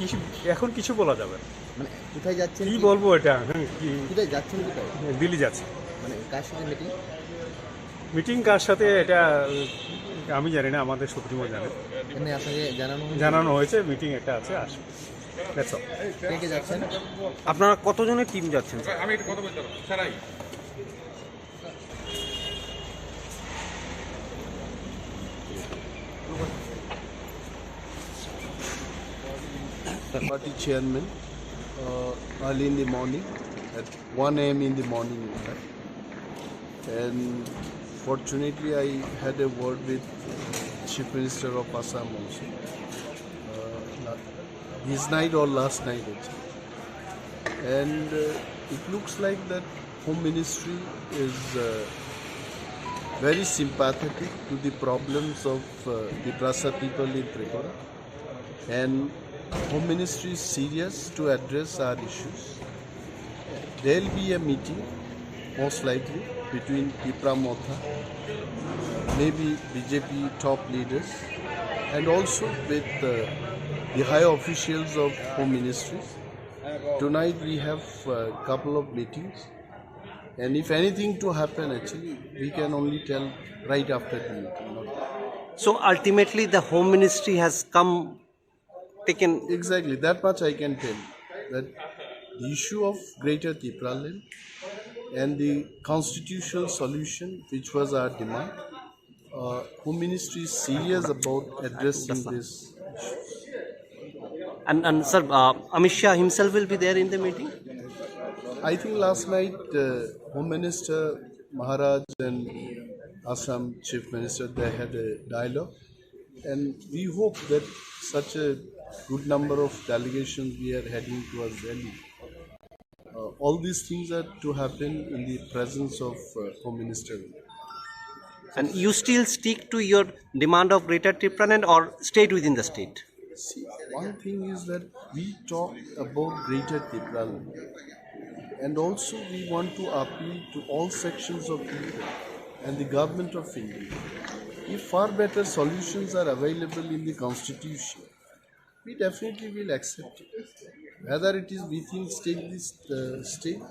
কিছু এখন কিছু বলা যাবে না। মানে কোথায় যাচ্ছেন, কি বলবো এটা কি কোথায় যাচ্ছেন, কোথায়, দিল্লি যাচ্ছে। মানে কার সাথে মিটিং? মিটিং কার সাথে এটা আমি জানি না, আমাদের সুপ্রিমো জানে। এমনি আপনাকে জানানো হয়েছে মিটিং একটা আছে, আসবে। That's all. কে কে যাচ্ছেন? আপনারা কতজনের টিম যাচ্ছেন? Party chairman early in the morning at 1 a.m. in the morning in fact. And fortunately I had a word with Chief Minister of Assam also this night or last night actually. And it looks like that Home Ministry is very sympathetic to the problems of the Prasa people in Tripura, and Home Ministry is serious to address our issues. There will be a meeting most likely between Tipra, Mothano, maybe BJP top leaders, and also with the high officials of Home Ministries. Tonight we have a couple of meetings, and if anything to happen actually we can only tell right after the meeting. So ultimately the Home Ministry has taken. Exactly, that much I can tell, that the issue of Greater Tipralandni and the constitutional solution, which was our demand, Home Ministry is serious about addressing this issue. And sir, Amit Shah himself will be there in the meeting? I think last night Home Minister Maharaj and Assam Chief Minister, they had a dialogue, and we hope that such a good number of delegations we are heading towards Delhi. All these things are to happen in the presence of Home Minister. And you still stick to your demand of Greater Tipralandni or stayed within the state? See, one thing is that we talk about Greater Tipralandni, and also we want to appeal to all sections of people and the government of India. If far better solutions are available in the constitution, we definitely will accept it. Whether it is within state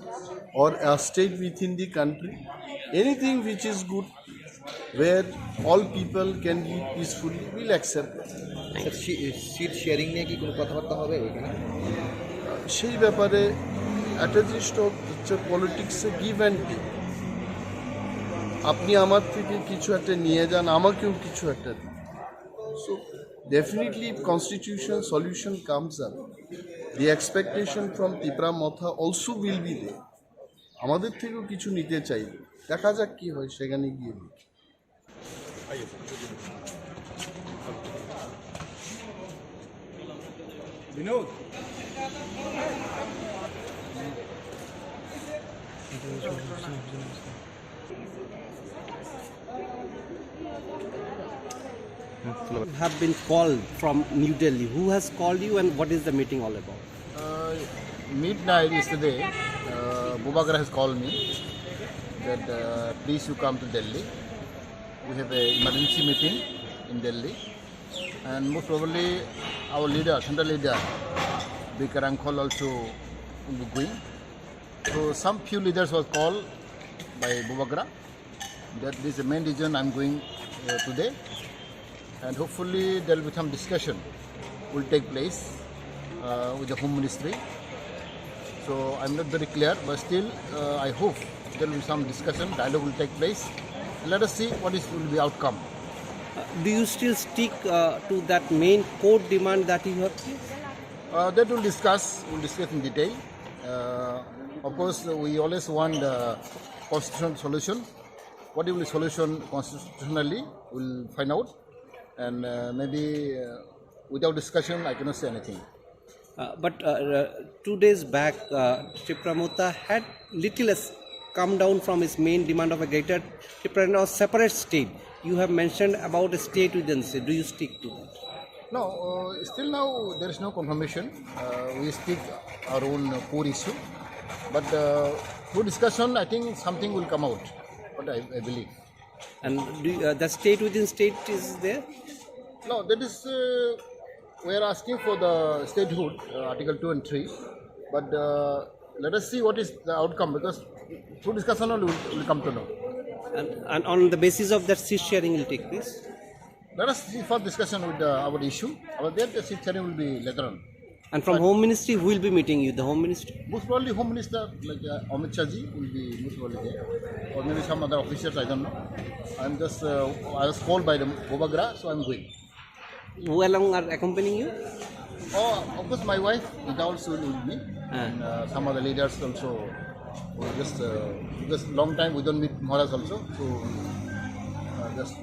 or a state within the country, anything which is good, where all people can live peacefully, we'll accept it. Seat sharing নিয়ে কি কোনো কথাবার্তা হবে এখানে? সেই ব্যাপারে একটা জিনিস তো হচ্ছে পলিটিক্সে গিভ অ্যান্ড টেক। আপনি আমার থেকে কিছু একটা নিয়ে যান, আমাকেও কিছু একটা দিন। So definitely if constitutional solution comes up, the expectation from Tipra Motha also will be there. আমাদের থেকেও কিছু নিতে চাইবে, দেখা যাক কি হয় সেখানে গিয়ে। Binod Have been called from New Delhi. Who has called you and what is the meeting all about? Midnight yesterday, Bubagra has called me that please you come to Delhi. We have an emergency meeting in Delhi, and most probably our leader, central leader, Bikarankhol also will be going. So some few leaders was called by Bubagra that this is the main reason I'm going today, and hopefully there will be some discussion will take place with the Home Ministry. So I'm not very clear, but still I hope there will be some discussion, dialogue will take place. Let us see what will be outcome. Do you still stick to that main core demand that you have? That we'll discuss in detail. Of course, we always want the constitutional solution. What will be solution constitutionally, we'll find out. And maybe without discussion, I cannot say anything. But 2 days back, Tipra Motha had little come down from his main demand of a Greater Tipralandni or separate state. You have mentioned about a state within state. Do you stick to that? No, still now there is no confirmation. We speak our own core issue. But through discussion, I think something will come out. What I believe. And the state within state is there? No, that is we are asking for the statehood, Article 2 and 3, but let us see what is the outcome, because through discussion only we'll come to know. And on the basis of that, seat sharing will take place. Let us see for discussion with our issue. Our there the seat sharing will be later on. And from Home Ministry, who will be meeting you? The Home Ministry? Most probably Home Minister like Amit Shah ji will be most probably there, or maybe some other officials. I don't know. I'm just I was called by the Bobagra, so I'm going. Who along are accompanying you? Oh, of course, my wife is also with me, and some other leaders also. Just because long time we don't meet Maharaj also, so just.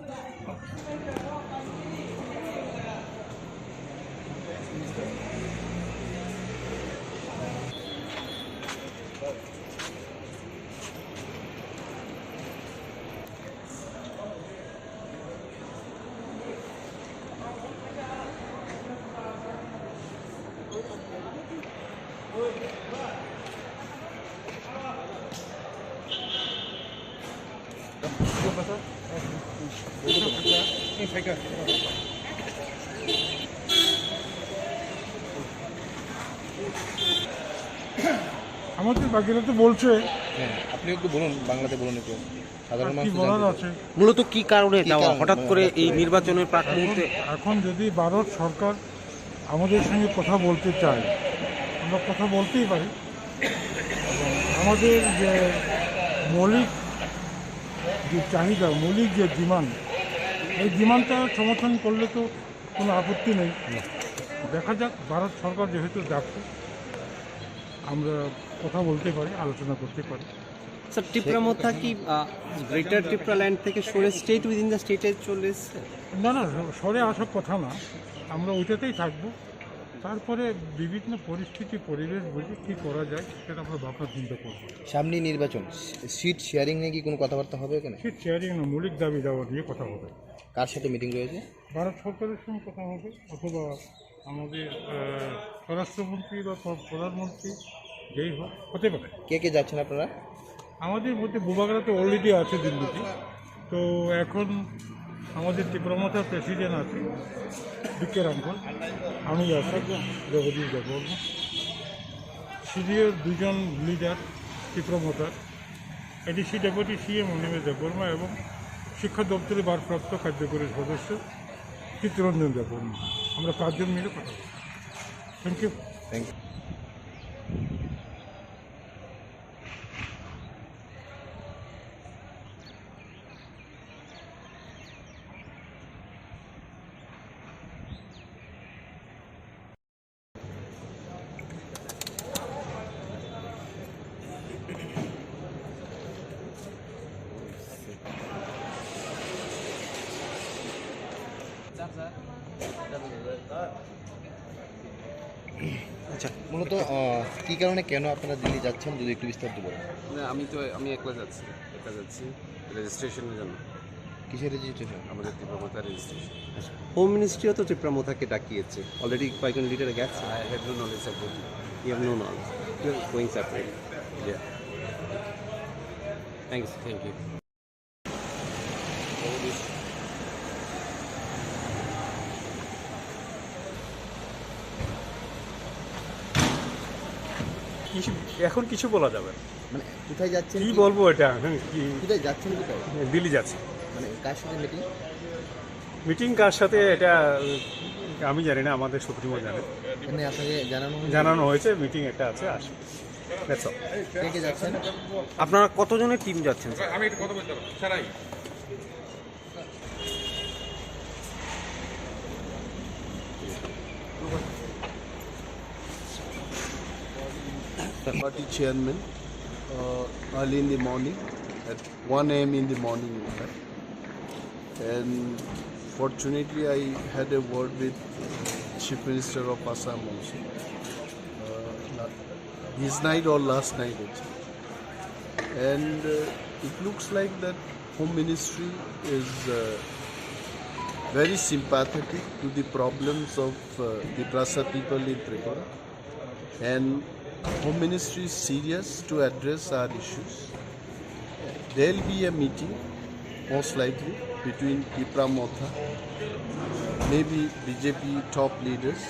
আমাদের বাকিরা তো বলছে আপনি একটু বলুন, বাংলাতে বলুন একটু, সাধারণ কি মানুষ বলার আছে। মূলত কি কারণে এটা হঠাৎ করে এই নির্বাচনের প্রাক মুহূর্তে? এখন যদি ভারত সরকার আমাদের সঙ্গে কথা বলতে চায়, আমরা কথা বলতেই পারি। এবং আমাদের যে মৌলিক যে চাহিদা, মৌলিক যে ডিমান্ড, এই ডিমান্ডটা সমর্থন করলে তো কোনো আপত্তি নেই। দেখা যাক, ভারত সরকার যেহেতু ডাকছে, আমরা কথা বলতে পারি, আলোচনা করতে পারি। স্যার, টিপ্রা মোথা কি গ্রেটার টিপ্রাল্যান্ড থেকে সরে স্টেট উইদিন দ্য স্টেটে চলে এসছে? না না, সরে আসার কথা না, আমরা ওইটাতেই থাকবো। তারপরে বিভিন্ন পরিস্থিতি, পরিবেশ বুঝে কী করা যায় সেটা আমরা ভাবনা চিন্তা করবো। সামনে নির্বাচন, সিট শেয়ারিং নিয়ে কি কোনো কথাবার্তা হবে এখানে? সিট শেয়ারিং না, মৌলিক দাবি দেওয়া নিয়ে কথা হবে। কার সাথে মিটিং রয়েছে? ভারত সরকারের সঙ্গে কথা হবে, অথবা আমাদের স্বরাষ্ট্রমন্ত্রী বা প্রধানমন্ত্রী, যেই হোক, হতে পারে। কে কে যাচ্ছেন আপনারা? আমাদের মধ্যে বুবাগরা তো অলরেডি আছে দিল্লিতে, তো এখন আমাদের ত্রিপুরামাথার প্রেসিডেন্ট আছে বিকে রামফল, আমি আছি, জগদীশ দেববর্মা, সিনিয়র দুজন লিডার ত্রিপুরামাথার, ADC deputy CM Animesh Debbarma এবং শিক্ষা দপ্তরের ভারপ্রাপ্ত কার্যকরী সদস্য চিত্তরঞ্জন দেববর্মা। আমরা 5 জন মিলে কথা বলি। Thank you. Thank you. আচ্ছা, মূলত কী কারণে, কেন আপনারা দিল্লি যাচ্ছেন, যদি একটু বিস্তারিত বলুন। আমি একলা যাচ্ছি রেজিস্ট্রেশনের জন্য। কিসের রেজিস্ট্রেশন? আমাদের ত্রিপুরা রেজিস্ট্রেশন। হোম মিনিস্ট্রিও তো টিপ্রা মোথাকে ডাকিয়েছে, অলরেডি কয়েকজন লিডার গেছে। I have no knowledge about it. You have no knowledge, you are going separate. Yeah. Thanks. Thank you. এখন কিছু বলা যাবে না। মানে কোথায় যাচ্ছেন, কি বলবো এটা, কি কোথায় যাচ্ছেন, কোথায়, দিল্লি যাচ্ছে। মানে কার সাথে মিটিং? মিটিং কার সাথে এটা আমি জানি না, আমাদের সুপ্রিমো জানে। এখানে আপনাকে জানানো হয়েছে মিটিং একটা আছে, আসে। That's all. কে কে যাচ্ছেন? আপনারা কতজনের টিম যাচ্ছেন? Party chairman early in the morning at 1 a.m. in the morning, in fact. And fortunately, I had a word with Chief Minister of Assam also. This night or last night, actually. And it looks like that Home Ministry is very sympathetic to the problems of the Prasa people in Tripura. And Home Ministry is serious to address our issues. There will be a meeting, most likely, between Tipralandni maybe BJP top leaders,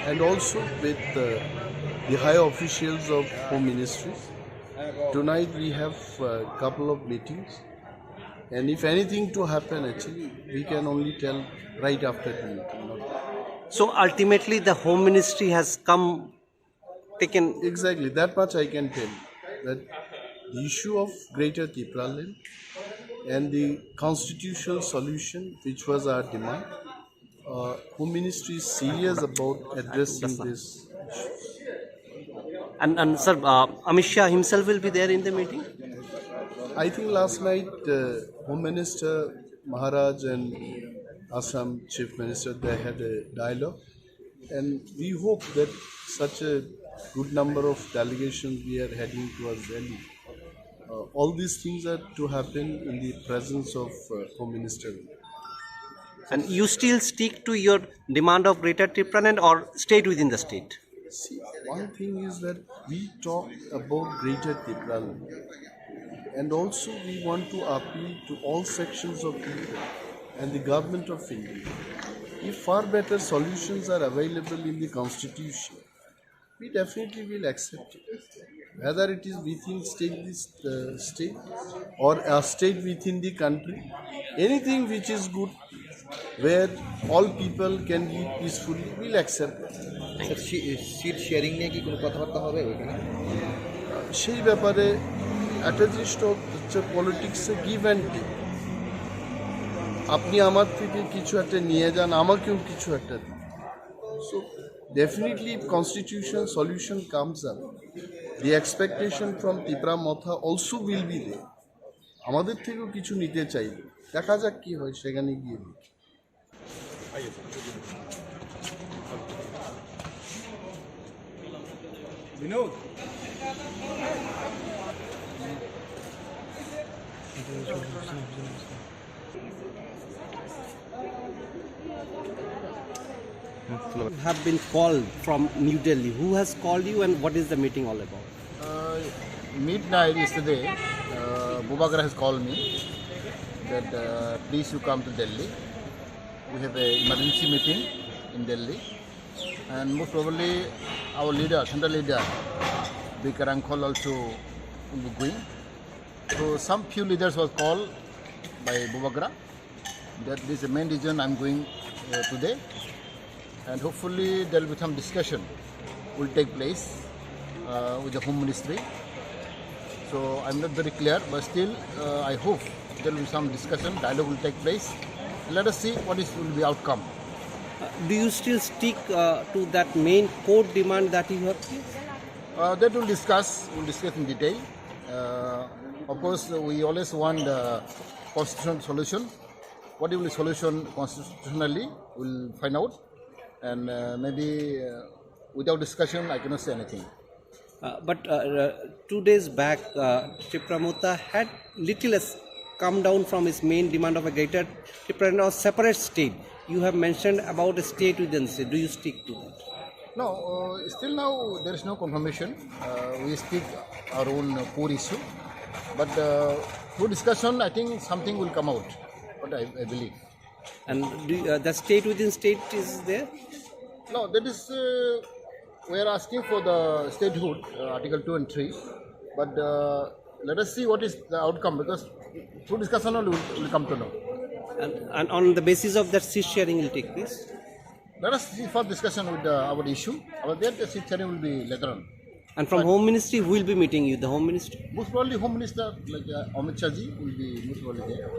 and also with the high officials of home ministries. Tonight we have a couple of meetings, and if anything to happen, actually, we can only tell right after the meeting. So ultimately, the Home Ministry has taken. Exactly, that much I can tell you, that the issue of Greater Tipralandni and the constitutional solution, which was our demand, Home Ministry is serious about addressing this. And sir, Amit Shah himself will be there in the meeting? I think last night Home Minister Maharaj and Assam Chief Minister, they had a dialogue, and we hope that such a good number of delegations we are heading towards Delhi. All these things are to happen in the presence of Home Minister. And you still stick to your demand of Greater Tipralandni or stayed within the state? See, one thing is that we talk about Greater Tipralandni, and also we want to appeal to all sections of people and the government of India. If far better solutions are available in the constitution, we definitely will accept it. Whether it is within state or a state within the country, anything which is good, where all people can live peacefully, we'll accept it. Sir seat sharing নিয়ে কি কোনো কথাবার্তা হবে ওইখানে? সেই ব্যাপারে একটা জিনিস তো হচ্ছে পলিটিক্সে গিভ অ্যান্ড টেক। আপনি আমার থেকে কিছু একটা নিয়ে যান, আমাকেও কিছু একটা দিন। So definitely if constitution solution comes up, the expectation from Tipra Motha also will be there. আমাদের থেকেও কিছু নিতে চাইবে, দেখা যাক কি হয় সেখানে গিয়ে। Binod Have been called from New Delhi. Who has called you and what is the meeting all about? Midnight yesterday, Bubagra has called me that please you come to Delhi. We have an emergency meeting in Delhi, and most probably our leader, central leader, Ringhorkha also will be going. So some few leaders was called by Bubagra. That is the main reason I'm going today, and hopefully there will be some discussion will take place with the Home Ministry. So I'm not very clear, but still I hope there will be some discussion, dialogue will take place. Let us see what will be outcome. Do you still stick to that main core demand that you have? That we'll discuss in detail. Of course, we always want the constitutional solution. What will the solution constitutionally, we'll find out. And maybe without discussion, I cannot say anything. But 2 days back, Tipra had little come down from its main demand of a greater Tipralandni or separate state. You have mentioned about a state within the state. Do you stick to that? No, still now there is no confirmation. We speak our own core issue. But through discussion, I think something will come out. But I believe. And the state within state is there? No, that is, we are asking for the statehood, Article 2 and 3. But let us see what is the outcome, because through discussion we'll come to know. And on the basis of that, seat sharing will take place? Let us see for discussion with our issue. Our there the seat sharing will be later on. And from Home Ministry, who will be meeting you? The Home Ministry? Most probably Home Minister like Amit Shah will be most probably there,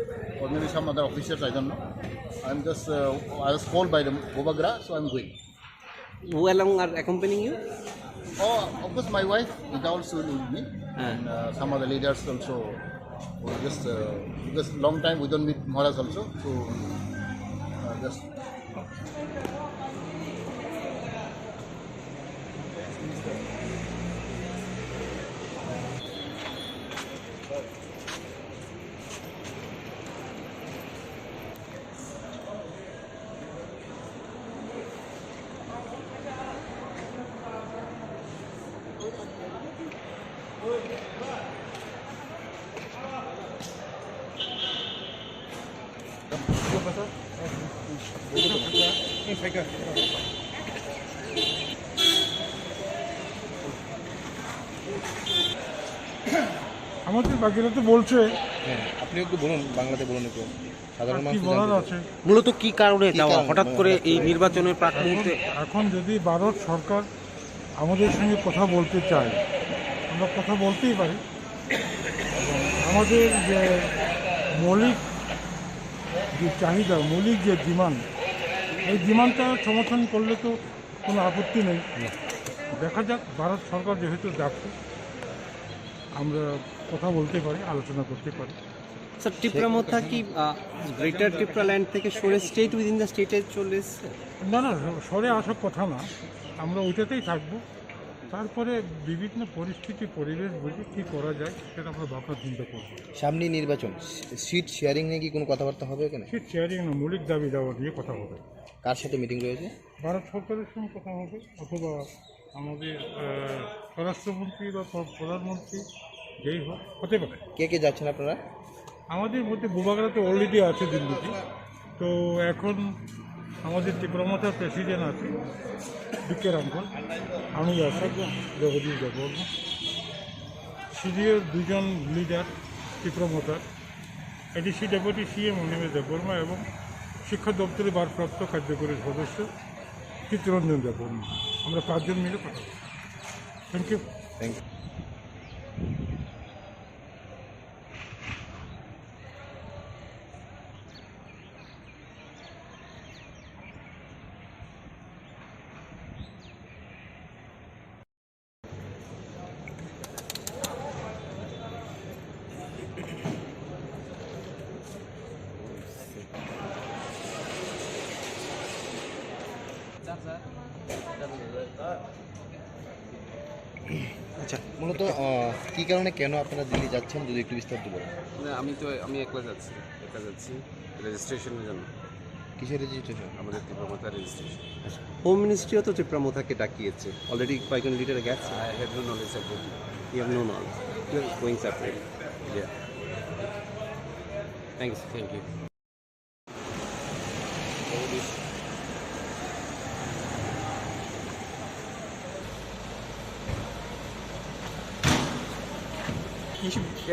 or maybe some other officers. I don't know. I'm just I was called by the Bubagra, so I'm going. Who along are accompanying you? Oh, of course, my wife is also with me, and some other leaders also. Just because long time we don't meet Maharaj also, so just. আমাদের বাকিরা তো বলছে, হ্যাঁ আপনি একটু বলুন, বাংলাতে বলুন একটু, সাধারণ কি মানুষ বলার জানতে আছে। মূলত কি কারণে কি যাওয়া কারণে? হঠাৎ করে এই নির্বাচনের প্রাক মুহূর্তে? এখন যদি ভারত সরকার আমাদের সঙ্গে কথা বলতে চায়, আমরা কথা বলতেই পারি। এবং আমাদের যে মৌলিক যে চাহিদা, মৌলিক যে ডিমান্ড, এই ডিমান্ডটা সমর্থন করলে তো কোনো আপত্তি নেই। দেখা যাক, ভারত সরকার যেহেতু ডাকছে, আমরা কথা বলতে পারি, আলোচনা করতে পারি। স্যার, টিপ্রামোথা কি গ্রেটার টিপ্রাল্যান্ড থেকে সরে স্টেট উইদিন দ্য স্টেটে চলে এসছে? না না, সরে আসার কথা না, আমরা ওইটাতেই থাকবো। তারপরে বিভিন্ন পরিস্থিতি, পরিবেশ বুঝে কী করা যায় সেটা আমরা ভাবনা চিন্তা করবো। সামনে নির্বাচন, সিট শেয়ারিং নিয়ে কি কোনো কথাবার্তা হবে এখানে? ঠিক শেয়ারিং না, মৌলিক দাবি দেওয়া নিয়ে কথা হবে। কার সাথে মিটিং রয়েছে? ভারত সরকারের সঙ্গে কথা হবে, অথবা আমাদের স্বরাষ্ট্রমন্ত্রী বা প্রধানমন্ত্রী, যেই হোক, হতে পারে। কে কে যাচ্ছেন আপনারা? আমাদের মধ্যে বুবাগরা তো অলরেডি আছে দিল্লিতে, তো এখন আমাদের টিপ্রামোথার প্রেসিডেন্ট আছে বিকের আঙ্কল, আমি আছি, জগদীশ দেববর্মা, সিনিয়র দুজন লিডার টিপ্রামোথার, ADC deputy CM Animesh Debbarma এবং শিক্ষা দপ্তরের ভারপ্রাপ্ত কার্যকরী সদস্য চিত্তরঞ্জন দেববর্মা। আমরা 5 জন মিলে কথা বলি। Thank you. Thank you. আচ্ছা, মূলত কী কারণে কেন আপনারা দিল্লি যাচ্ছেন যদি একটু বিস্তারিত বলেন? না, আমি একলা যাচ্ছি রেজিস্ট্রেশনের জন্য। কিসের রেজিস্ট্রেশন? আমাদের তীব্রমাত্রা রেজিস্ট্রেশন। হোম মিনিস্ট্রিও তো টিপ্রামোথাকে ডাকিয়েছে, অলরেডি কয়েকজন লিডার গেছে। I have no knowledge about it. You have no knowledge, you are going separate. Yeah. Thank you. Thank you.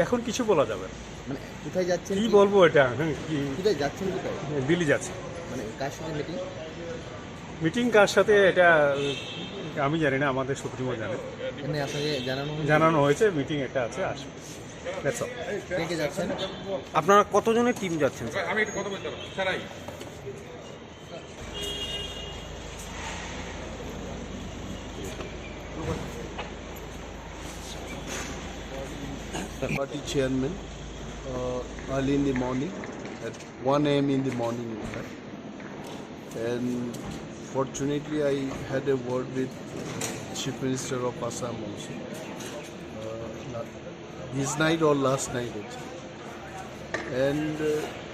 এখন কিছু বলা যাবে না। মানে কোথায় যাচ্ছেন? কি বলবো এটা, হ্যাঁ, কি কোথায় যাচ্ছেন কোথায়? দিল্লি যাচ্ছে। মানে কার সাথে মিটিং? মিটিং কার সাথে এটা আমি জানি না, আমাদের সুপ্রিমো জানে। এখানে আপনাকে জানানো হয়েছে মিটিং একটা আছে, আসবে। That's all. কে কে যাচ্ছেন? আপনারা কতজনের টিম যাচ্ছেন? Party chairman early in the morning, at 1 a.m. in the morning in fact. And fortunately I had a word with Chief Minister of Assam also. This night or last night actually. And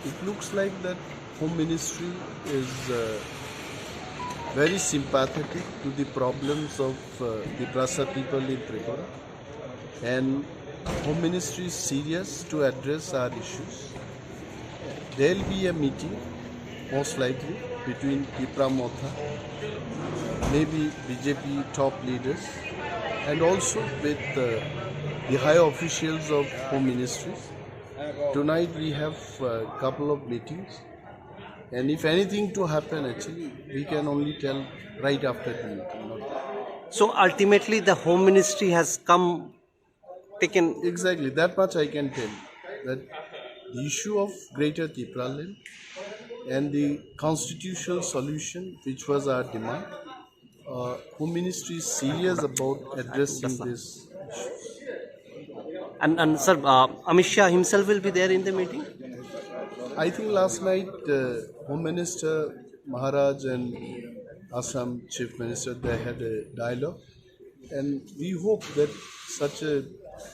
it looks like that Home Ministry is very sympathetic to the problems of the Prasa people in Tripura. And Home Ministry is serious to address our issues. There will be a meeting, most likely, between Tipra Motha, maybe BJP top leaders, and also with the high officials of Home Ministries. Tonight we have a couple of meetings, and if anything to happen, actually, we can only tell right after the meeting. So ultimately the Home Ministry has taken. Exactly, that much I can tell. That the issue of Greater Tipralandni and the constitutional solution, which was our demand, Home Ministry is serious about addressing this. And sir, Amit Shah himself will be there in the meeting? I think last night Home Minister Maharaj and Assam Chief Minister, they had a dialogue, and we hope that such a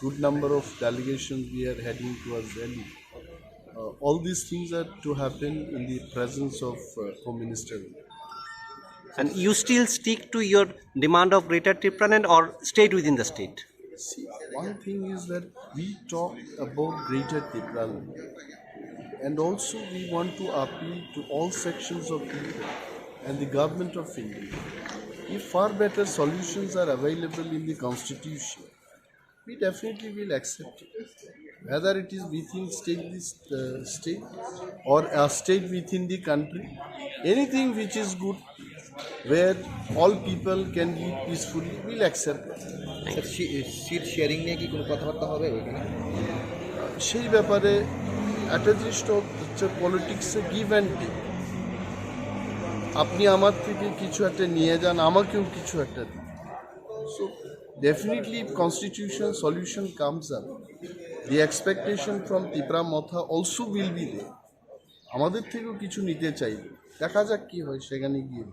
good number of delegations we are heading towards Delhi. All these things are to happen in the presence of Home Minister. And you still stick to your demand of Greater Tipralandni or stayed within the state? See, one thing is that we talk about Greater Tipralandni, And also we want to appeal to all sections of people and the government of India. If far better solutions are available in the constitution, we definitely will accept it. Whether it is within state or a state within the country, anything which is good, where all people can live peacefully, we'll accept it. Sir seat sharing নিয়ে কি কোনো কথাবার্তা হবে এখানে? সেই ব্যাপারে একটা জিনিস তো হচ্ছে পলিটিক্সে গিভ অ্যান্ড টেক। আপনি আমার থেকে কিছু একটা নিয়ে যান, আমাকেও কিছু একটা দিন। So definitely if constitution solution comes up, the expectation from Tipra Motha also will be there. আমাদের থেকেও কিছু নিতে চাইবে, দেখা যাক কি হয় সেখানে গিয়ে।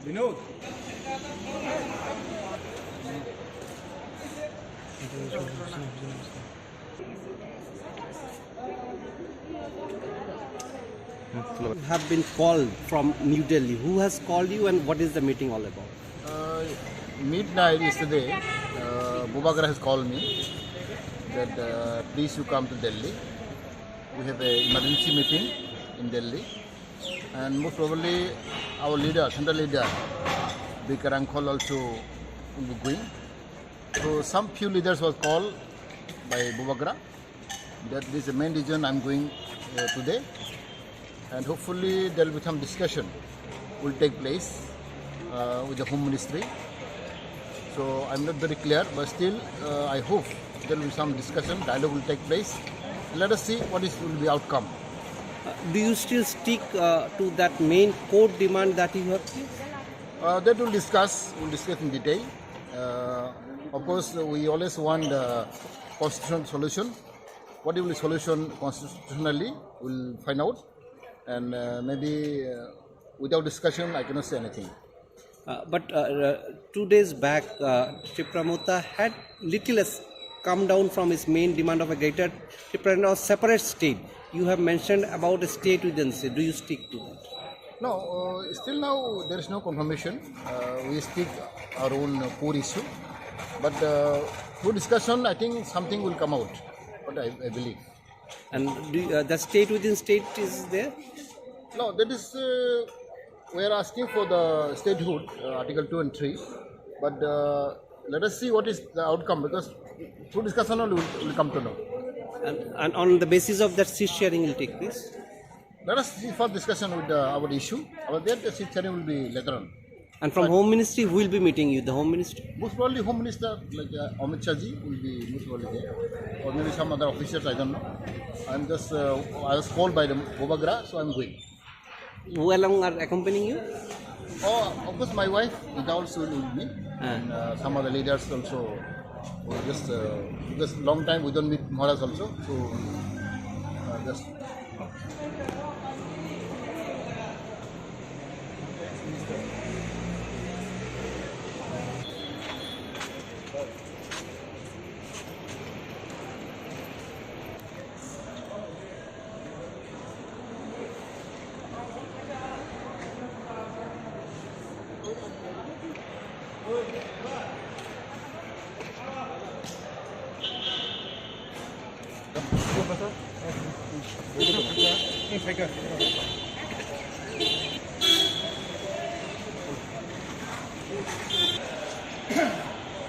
Binod Have been called from New Delhi. Who has called you and what is the meeting all about? Midnight yesterday, Bubagra has called me that please you come to Delhi. We have an emergency meeting in Delhi, and most probably our leader, central leader, Ringhorkha also will be going. So some few leaders was called by Bubagra. That is the main reason I'm going today, and hopefully there will be some discussion will take place with the Home Ministry. So I'm not very clear, but still I hope there will be some discussion, dialogue will take place. Let us see what will be outcome. Do you still stick to that main court demand that you have? That we'll discuss in detail. Of course, we always want constitutional solution. What will be solution constitutionally, we'll find out. And maybe without discussion, I cannot say anything. But 2 days back, Tipra had little less come down from its main demand of a greater Tipralandni or separate state. You have mentioned about a state within state. Do you stick to that? No, still now there is no confirmation. We speak our own core issue. But through discussion, I think something will come out. What I believe. And the state within state is there? No, that is we are asking for the statehood, Article 2 and 3. But let us see what is the outcome, because through discussion only will come to know. And on the basis of that, seat sharing will take place? Let us see for discussion with our issue. Our the seat sharing will be later on. And from Home Ministry, who will be meeting you? The Home Ministry? Most probably Home Minister like Amit Shah ji will be most probably there, or maybe some other officials. I don't know. I'm just I was called by the Bubagra, so I'm going. Who along are accompanying you? Oh, of course, my wife is also with me, and some other leaders also. Just because long time we don't meet Maharaj also, so just.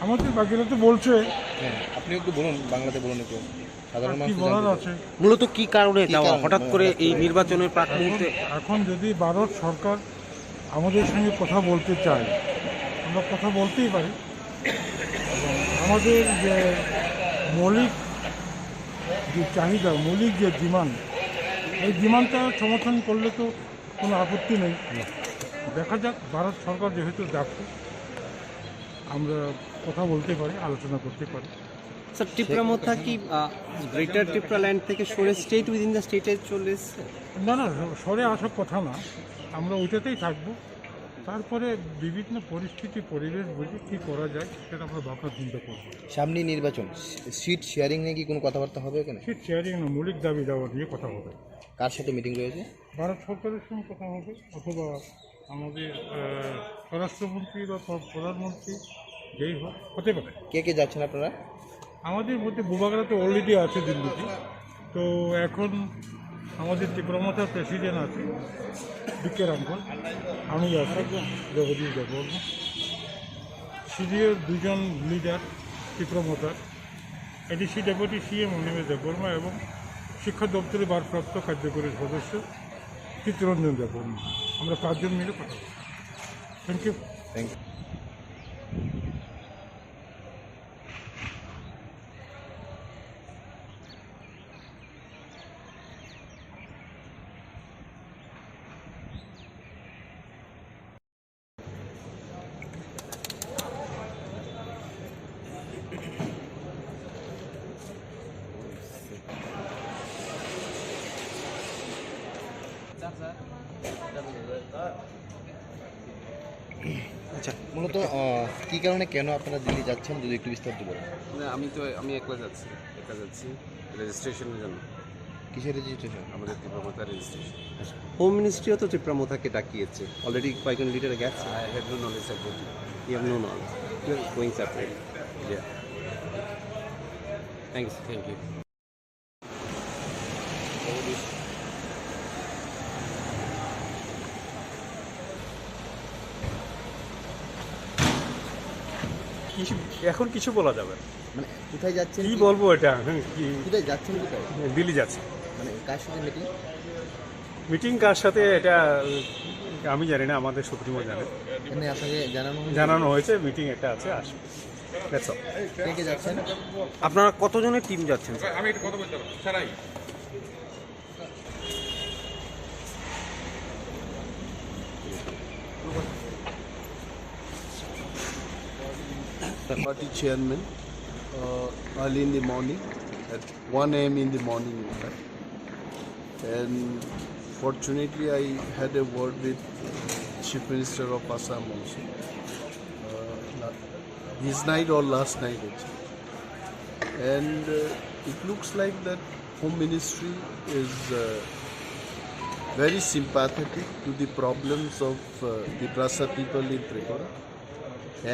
আমাদের বাকিরা তো বলছে, আপনি একটু বলুন, বাংলাতে বলুন একটু, সাধারণ কি মানুষ বলার আছে। মূলত কি কারণে যাওয়া হঠাৎ করে এই নির্বাচনের প্রাক মুহূর্তে? এখন যদি ভারত সরকার আমাদের সঙ্গে কথা বলতে চায়, আমরা কথা বলতেই পারি। এবং আমাদের যে মৌলিক যে চাহিদা, মৌলিক যে ডিমান্ড, এই ডিমান্ডটা সমর্থন করলে তো কোনো আপত্তি নেই। দেখা যাক, ভারত সরকার যেহেতু ডাকছে, আমরা কথা বলতে পারি, আলোচনা করতে পারি। স্যার, টিপ্রা কি গ্রেটার টিপ্রাল্যান্ড থেকে সরে স্টেট উইদিন দ্য স্টেটে চলে এসছে? না না, সরে আসার কথা না, আমরা ওইটাতেই থাকবো। তারপরে বিভিন্ন পরিস্থিতি, পরিবেশ বুঝে কী করা যায় সেটা আমরা ভাবনা চিন্তা করবো। সামনে নির্বাচন, সিট শেয়ারিং নিয়ে কি কোনো কথাবার্তা হবে এখানে? সিট শেয়ারিং না, মৌলিক দাবি দেওয়া নিয়ে কথা হবে। কার সাথে মিটিং রয়েছে? ভারত সরকারের সঙ্গে কথা হবে, অথবা আমাদের স্বরাষ্ট্রমন্ত্রী বা প্রধানমন্ত্রী যেই হোক হতে পারে। কে কে যাচ্ছেন আপনারা? আমাদের মধ্যে বুবাগরা তো অলরেডি আছে দিল্লিতে, তো এখন আমাদের ত্রিপুরামথার প্রেসিডেন্ট আছে বিকের আঙ্কল, আমি আছি, জগদীশ দেববর্মা, সিরিয়ার দুজন লিডার ত্রিপুরামথার, ADC deputy CM Animesh Debbarma এবং শিক্ষা দপ্তরের ভারপ্রাপ্ত কার্যকরী সদস্য চিত্তরঞ্জন দেববর্মা। আমরা 5 জন মিলে কথা বলছি। Thank you. Thank you. আচ্ছা, মূলত কি কারণে কেন আপনারা দিল্লি যাচ্ছেন যদি একটু বিস্তারিত বলেন? না, আমি একা যাচ্ছি রেজিস্ট্রেশনের জন্য। কিসের রেজিস্ট্রেশন? আমাদের তীব্রমতা রেজিস্ট্রেশন। হোম মিনিস্ট্রিও তো ত্রিপুরামথাকে ডাকিয়েছে, অলরেডি কয়েকজন লিডার গেছে। I have no knowledge about it. You have no knowledge, you are going separate. Yeah. Thank you. এখন কিছু বলা যাবে না। মানে কোথায় যাচ্ছেন? কি বলবো এটা, কি কোথায় যাচ্ছেন? কোথায়? দিল্লি যাচ্ছে। মানে কার সাথে মিটিং? মিটিং কার সাথে এটা আমি জানি না, আমাদের সুপ্রিমো জানে। এমনি আপনাকে জানানো হয়েছে মিটিং একটা আছে, আসবে। That's all. কে কে যাচ্ছেন? আপনারা কতজনের টিম যাচ্ছেন? Party chairman early in the morning at 1 a.m. in the morning in fact. And fortunately I had a word with Chief Minister of Assam also this night or last night actually. And it looks like that Home Ministry is very sympathetic to the problems of the Prasa people in Tripura,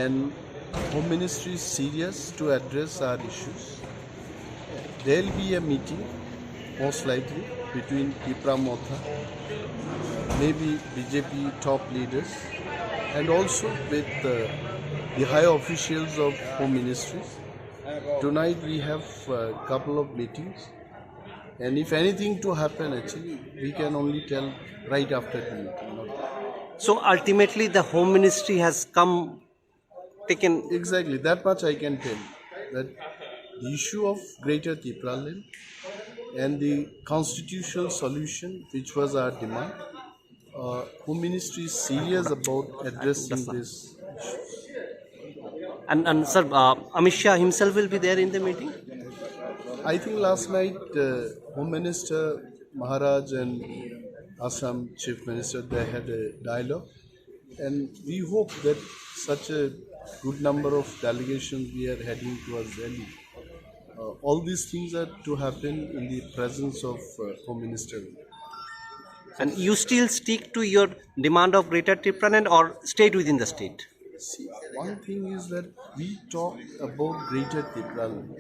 and Home Ministry is serious to address our issues. There will be a meeting most likely between Tipra Mothano, maybe BJP top leaders, and also with the high officials of Home Ministries. Tonight we have a couple of meetings, and if anything to happen actually we can only tell right after the meeting. So ultimately the Home Ministry has taken. Exactly, that much I can tell, that the issue of Greater Tipralandni and the constitutional solution which was our demand, Home Ministry is serious about addressing this issue. And sir, Amit Shah himself will be there in the meeting? I think last night Home Minister Maharaj and Assam Chief Minister, they had a dialogue, and we hope that such a good number of delegations we are heading towards Delhi. All these things are to happen in the presence of Home Minister. And you still stick to your demand of Greater Tipralandni or stayed within the state? See, one thing is that we talk about Greater Tipralandni,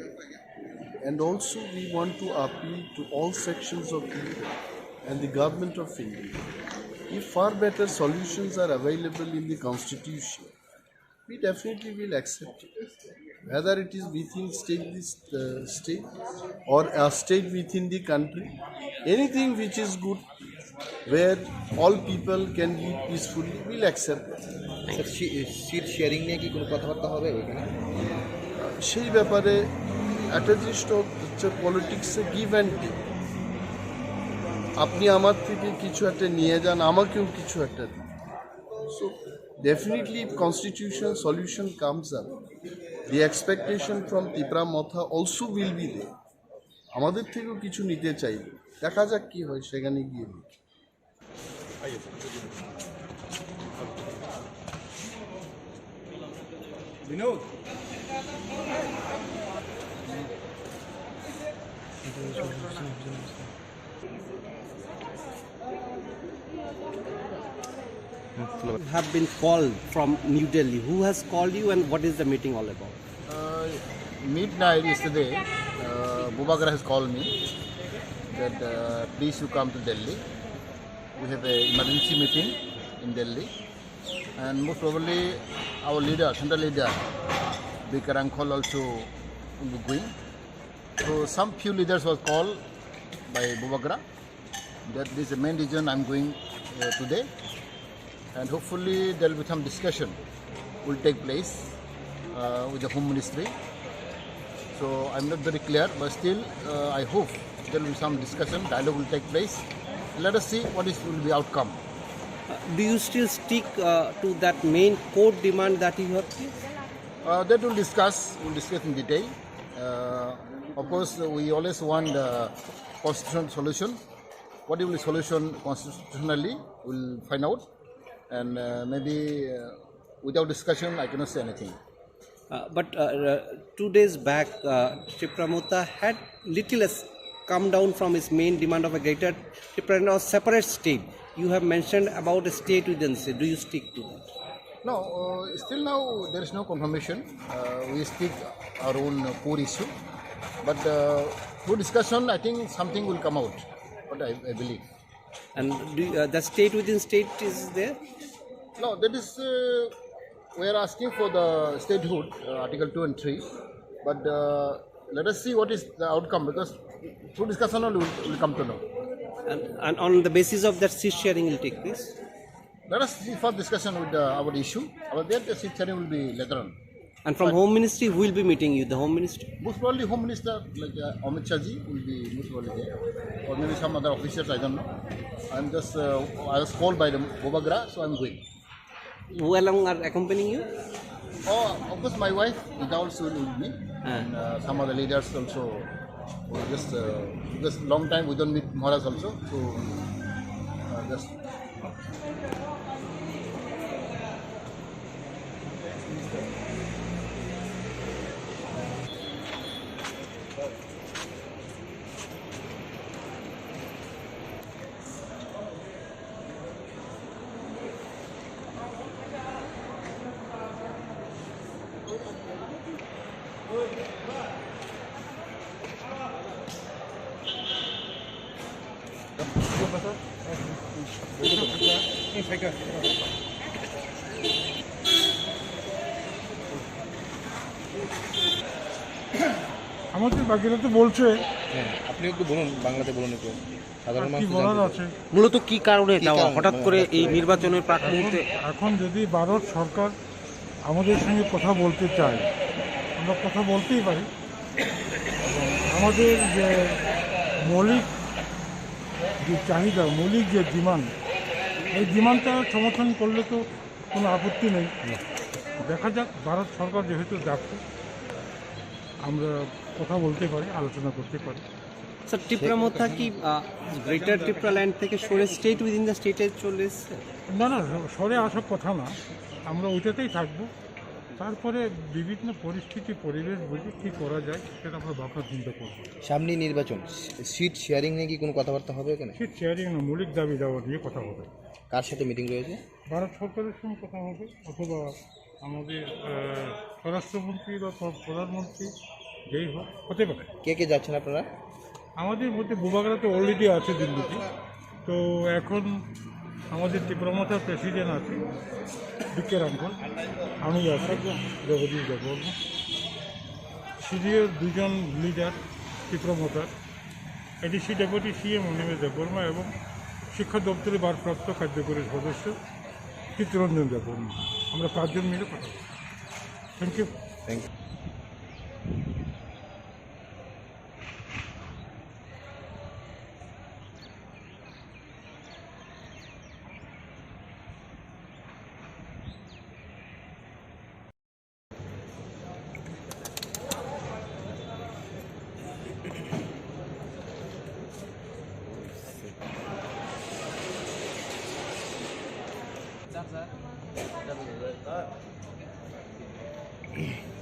and also we want to appeal to all sections of people and the government of India. If far better solutions are available in the constitution, we definitely will accept it. Whether it is within state or a state within the country, anything which is good, where all people can live peacefully, we'll accept it. Sir seat sharing নিয়ে কি কোনো কথাবার্তা হবে এখানে? সেই ব্যাপারে একটা জিনিস হচ্ছে পলিটিক্সে গিভ অ্যান্ড টেক। আপনি আমার থেকে কিছু একটা নিয়ে যান, আমাকেও কিছু একটা দিন। So definitely if constitutional solution comes up, the expectation from Tipra Mothano also will be there. আমাদের থেকেও কিছু নিতে চাইবে, দেখা যাক কি হয় সেখানে গিয়ে। Binod have been called from New Delhi. Who has called you and what is the meeting all about? Midnight yesterday, Bubagra has called me that please you come to Delhi. We have an emergency meeting in Delhi, and most probably our leader, central leader, Ringhorkha also will be going. So some few leaders was called by Bubagra. That is the main reason I'm going today, and hopefully there will be some discussion will take place with the Home Ministry. So I'm not very clear, but still I hope there will be some discussion, dialogue will take place. Let us see what will be outcome. Do you still stick to that main core demand that you have? That we'll discuss in detail. Of course, we always want the constitutional solution. What will be solution constitutionally, we'll find out. And maybe without discussion, I cannot say anything. But 2 days back, Tipra had little less come down from its main demand of a greater Tipra or separate state. You have mentioned about a state within state. Do you stick to that? No, still now there is no confirmation. We speak our own core issue. But through discussion, I think something will come out. What I believe. And the state within state is there? No, that is we are asking for the statehood, Article 2 and 3. But let us see what is the outcome, because through discussion only will come to know. And on the basis of that, seat sharing will take place? Let us see for discussion with our issue. About that, the seat sharing will be later on. And from Home Ministry, who will be meeting you? The Home Ministry? Most probably Home Minister like Amit Shah will be most probably there, or maybe some other officers. I don't know. I'm just I was called by the Bubagra, so I'm going. Who along are accompanying you? Oh, of course, my wife is also with me, and some other leaders also. Just because long time we don't meet Maharaj also, so just. আমাদের বাকিরা তো বলছে আপনি একটু বলুন, বাংলাতে বলুন একটু, সাধারণ কি মানুষ বলার আছে। মূলত কি কারণে হঠাৎ করে এই নির্বাচনের প্রাক মুহূর্তে? এখন যদি ভারত সরকার আমাদের সঙ্গে কথা বলতে চায়, আমরা কথা বলতেই পারি। আমাদের যে মৌলিক যে চাহিদা, মৌলিক যে ডিমান্ড, এই ডিমান্ডটা সমর্থন করলে তো কোনো আপত্তি নেই। দেখা যাক, ভারত সরকার যেহেতু ডাকছে, আমরা কথা বলতে পারি, আলোচনা করতে পারি। স্যার, টিপ্রা কি গ্রেটার টিপ্রাল্যান্ড থেকে সরে স্টেট উইদিন দ্য স্টেটে চলে এসছে? না না, সরে আসার কথা না, আমরা ওইটাতেই থাকবো। তারপরে বিভিন্ন পরিস্থিতি, পরিবেশ বুঝে কী করা যায় সেটা আমরা ভাবনা চিন্তা করবো। সামনে নির্বাচন, সিট শেয়ারিং নিয়ে কি কোনো কথাবার্তা হবে এখানে? সিট শেয়ারিং না, মৌলিক দাবি দেওয়া নিয়ে কথা হবে। কার সাথে মিটিং রয়েছে? ভারত সরকারের সঙ্গে কথা হবে, অথবা আমাদের স্বরাষ্ট্রমন্ত্রী বা প্রধানমন্ত্রী, যেই হোক, হতে পারে। কে কে যাচ্ছেন আপনারা? আমাদের মধ্যে বুবাগরা তো অলরেডি আছে দিল্লিতে, তো এখন আমাদের টিপ্রামাথার প্রেসিডেন্ট আছে রিংহরখা, আমি আছি, জগদীশ দেববর্মা, সিরিয়ার দুজন লিডার টিপ্রামাথার, ADC deputy CM Animesh Debbarma এবং শিক্ষা দপ্তরের ভারপ্রাপ্ত কার্যকরী সদস্য চিত্তরঞ্জন দেববর্মা। আমরা 5 জন মিলে কথা বলি। Thank you. Thank you.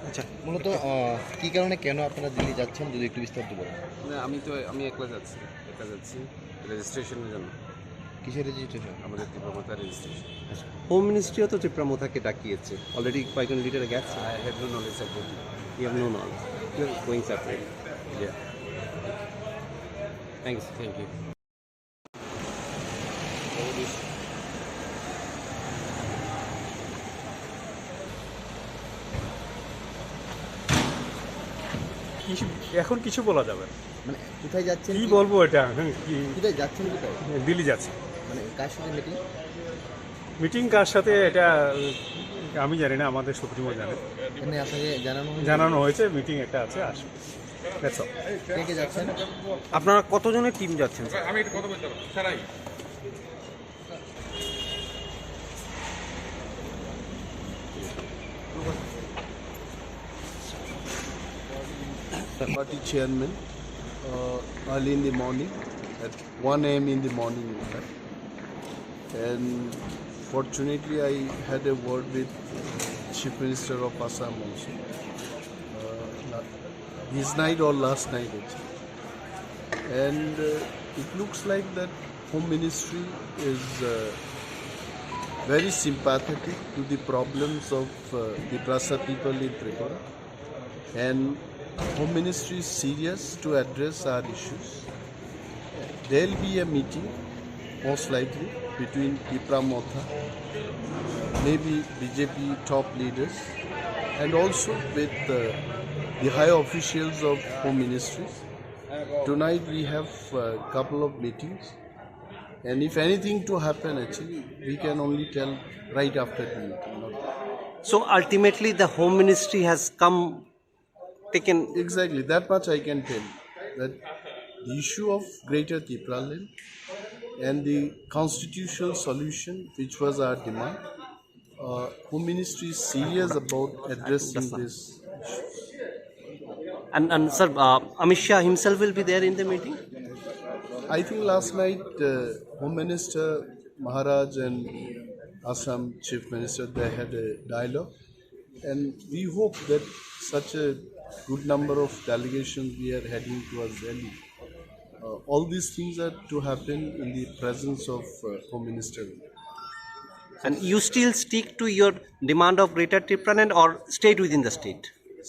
আচ্ছা, মূলত কী কারণে, কেন আপনারা দিল্লি যাচ্ছেন যদি একটু বিস্তারিত বলেন? আমি একলা যাচ্ছি রেজিস্ট্রেশনের জন্য। কিসের রেজিস্ট্রেশন? আমাদের তীব্রমতা রেজিস্ট্রেশন। হোম মিনিস্ট্রিও তো টিপ্রামোথাকে ডাকিয়েছে, অলরেডি কয়েকজন লিডার গেছে। I have no knowledge about it. You have no knowledge. You are going separate. Yeah. Thanks. Thank you. এখন কিছু বলা যাবে না। মানে কোথায় যাচ্ছেন? কি বলবো এটা কোথায় যাচ্ছেন কোথায়? দিল্লি যাচ্ছে। মানে কার সাথে মিটিং? মিটিং কার সাথে এটা আমি জানি না, আমাদের সুপ্রিমো জানে। এখানে আপনাকে জানানো হয়েছে মিটিং একটা আছে, আসবে। That's all. কে কে যাচ্ছেন? আপনারা কতজনের টিম যাচ্ছেন? Party chairman early in the morning at 1 a.m. in the morning in fact. And fortunately I had a word with Chief Minister of Assam also this night or last night actually. And it looks like that Home Ministry is very sympathetic to the problems of the Prasa people in Tripura, and Home Ministry is serious to address our issues. There will be a meeting, most likely, between Tipra Mothano, maybe BJP top leaders, and also with the high officials of Home Ministries. Tonight we have a couple of meetings, and if anything to happen, actually, we can only tell right after the meeting. So ultimately, the Home Ministry has taken. Exactly, that much I can tell. That the issue of Greater Tipralandni and the constitutional solution, which was our demand, Home Ministry is serious about addressing this. And sir, Amit Shah himself will be there in the meeting? I think last night Home Minister Maharaj and Assam Chief Minister, they had a dialogue, and we hope that such a good number of delegations we are heading towards Delhi. All these things are to happen in the presence of Home Minister. And you still stick to your demand of Greater Tipralandni or stayed within the state?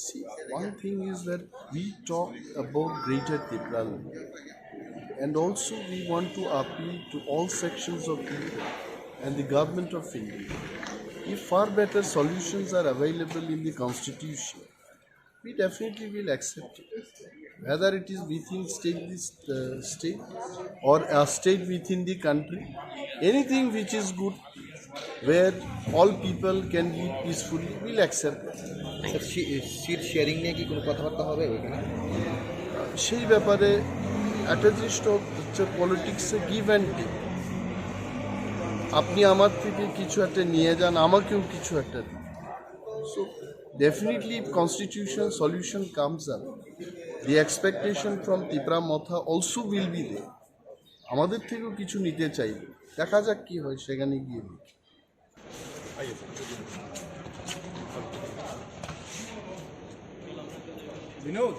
See, one thing is that we talk about Greater Tipralandni, and also we want to appeal to all sections of people and the government of India. If far better solutions are available in the constitution, we definitely will accept it. Whether it is within state or a state within the country, anything which is good, where all people can live peacefully, we'll accept it. Seat sharing নিয়ে কি কোনো কথাবার্তা হবে ওখানে? সেই ব্যাপারে একটা জিনিস হচ্ছে পলিটিক্সে গিভ অ্যান্ড টেক। আপনি আমার থেকে কিছু একটা নিয়ে যান, আমাকেও কিছু একটা দিন। So definitely if constitutional solution comes up, the expectation from Tipra Motha also will be there. আমাদের থেকেও কিছু নিতে চাইবে, দেখা যাক কি হয় সেখানে গিয়ে। Binod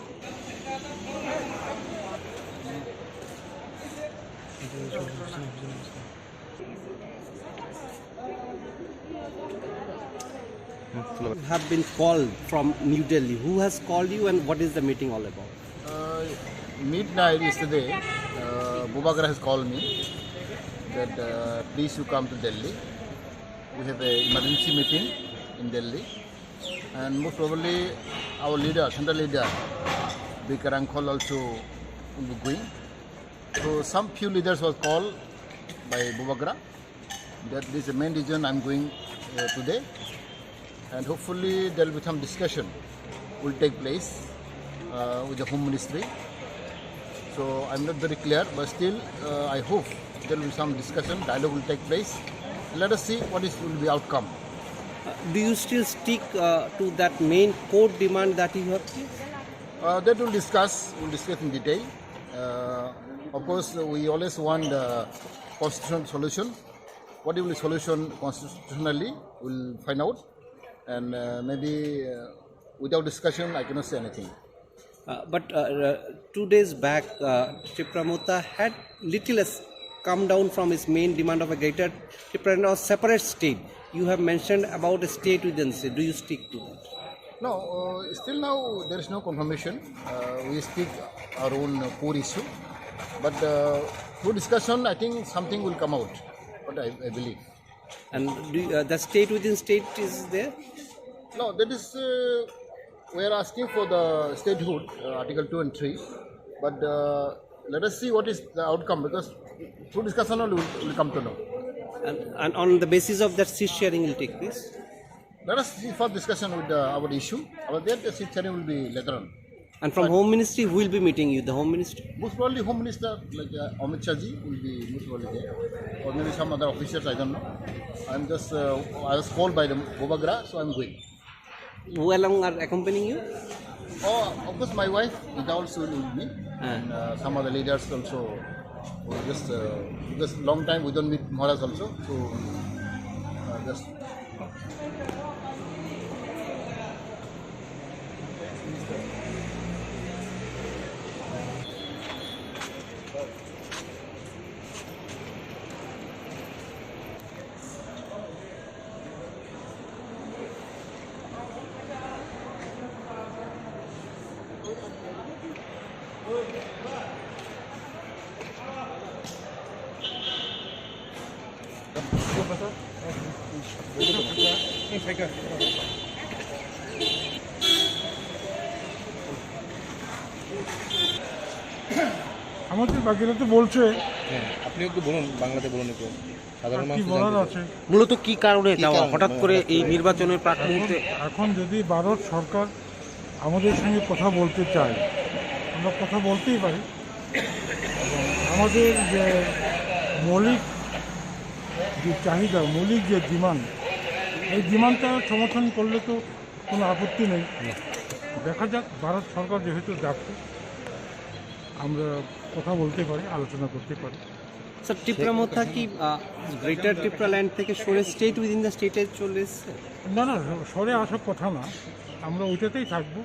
Have been called from New Delhi. Who has called you and what is the meeting all about? Midnight yesterday, Bubagra has called me that please you come to Delhi. We have an emergency meeting in Delhi, and most probably our leader, central leader, Ringhorkha also will be going. So some few leaders was called by Bubagra. That is the main reason I'm going today, and hopefully there will be some discussion will take place with the Home Ministry. So I'm not very clear, but still I hope there will be some discussion, dialogue will take place. Let us see what will be outcome. Do you still stick to that main core demand that you have? That we'll discuss in detail. Of course, we always want the constitutional solution. What will be solution constitutionally, we'll find out. And maybe without discussion, I cannot say anything. But 2 days back, Tipra Mothano had little come down from its main demand of a greater Tipralandni or separate state. You have mentioned about a state within state. Do you stick to that? No, still now there is no confirmation. We speak our own core issue, but through discussion, I think something will come out. But I believe. And the state within state is there? No, that is we are asking for the statehood, Article 2 and 3. But let us see what is the outcome, because through discussion only we'll come to know. And on the basis of that, seat sharing will take place. Let us see for discussion with our issue. Our that the seat sharing will be later on. And from Home Ministry, who will be meeting you? The Home Ministry? Most probably Home Minister like Amit Shah ji will be most probably there, or maybe some other officers. I don't know. I'm just I was called by the Bobagra, so I'm going. Who along are accompanying you? Oh, of course, my wife is also with me, and some other leaders also. Just because long time we don't meet Maharaj also, so just. আমাদের বাকিরা তো বলছে আপনি একটু বলুন, বাংলাতে বলুন একটু, সাধারণ কি মানুষ বলার আছে। মূলত কি কারণে হঠাৎ করে এই নির্বাচনের প্রাক মুহূর্তে এখন যদি ভারত সরকার আমাদের সঙ্গে কথা বলতে চায়, আমরা কথা বলতেই পারি। এবং আমাদের যে মৌলিক যে চাহিদা, মৌলিক যে ডিমান্ড, এই ডিমান্ডটা সমর্থন করলে তো কোনো আপত্তি নেই। দেখা যাক, ভারত সরকার যেহেতু যাচ্ছে, আমরা কথা বলতে পারি, আলোচনা করতে পারি। স্যার, টিপ্রা মোথা কি গ্রেটার টিপ্রাল্যান্ড থেকে সরে স্টেট উইদিন দ্য স্টেটে চলে এসছে? না না, সরে আসার কথা না, আমরা ওইটাতেই থাকবো।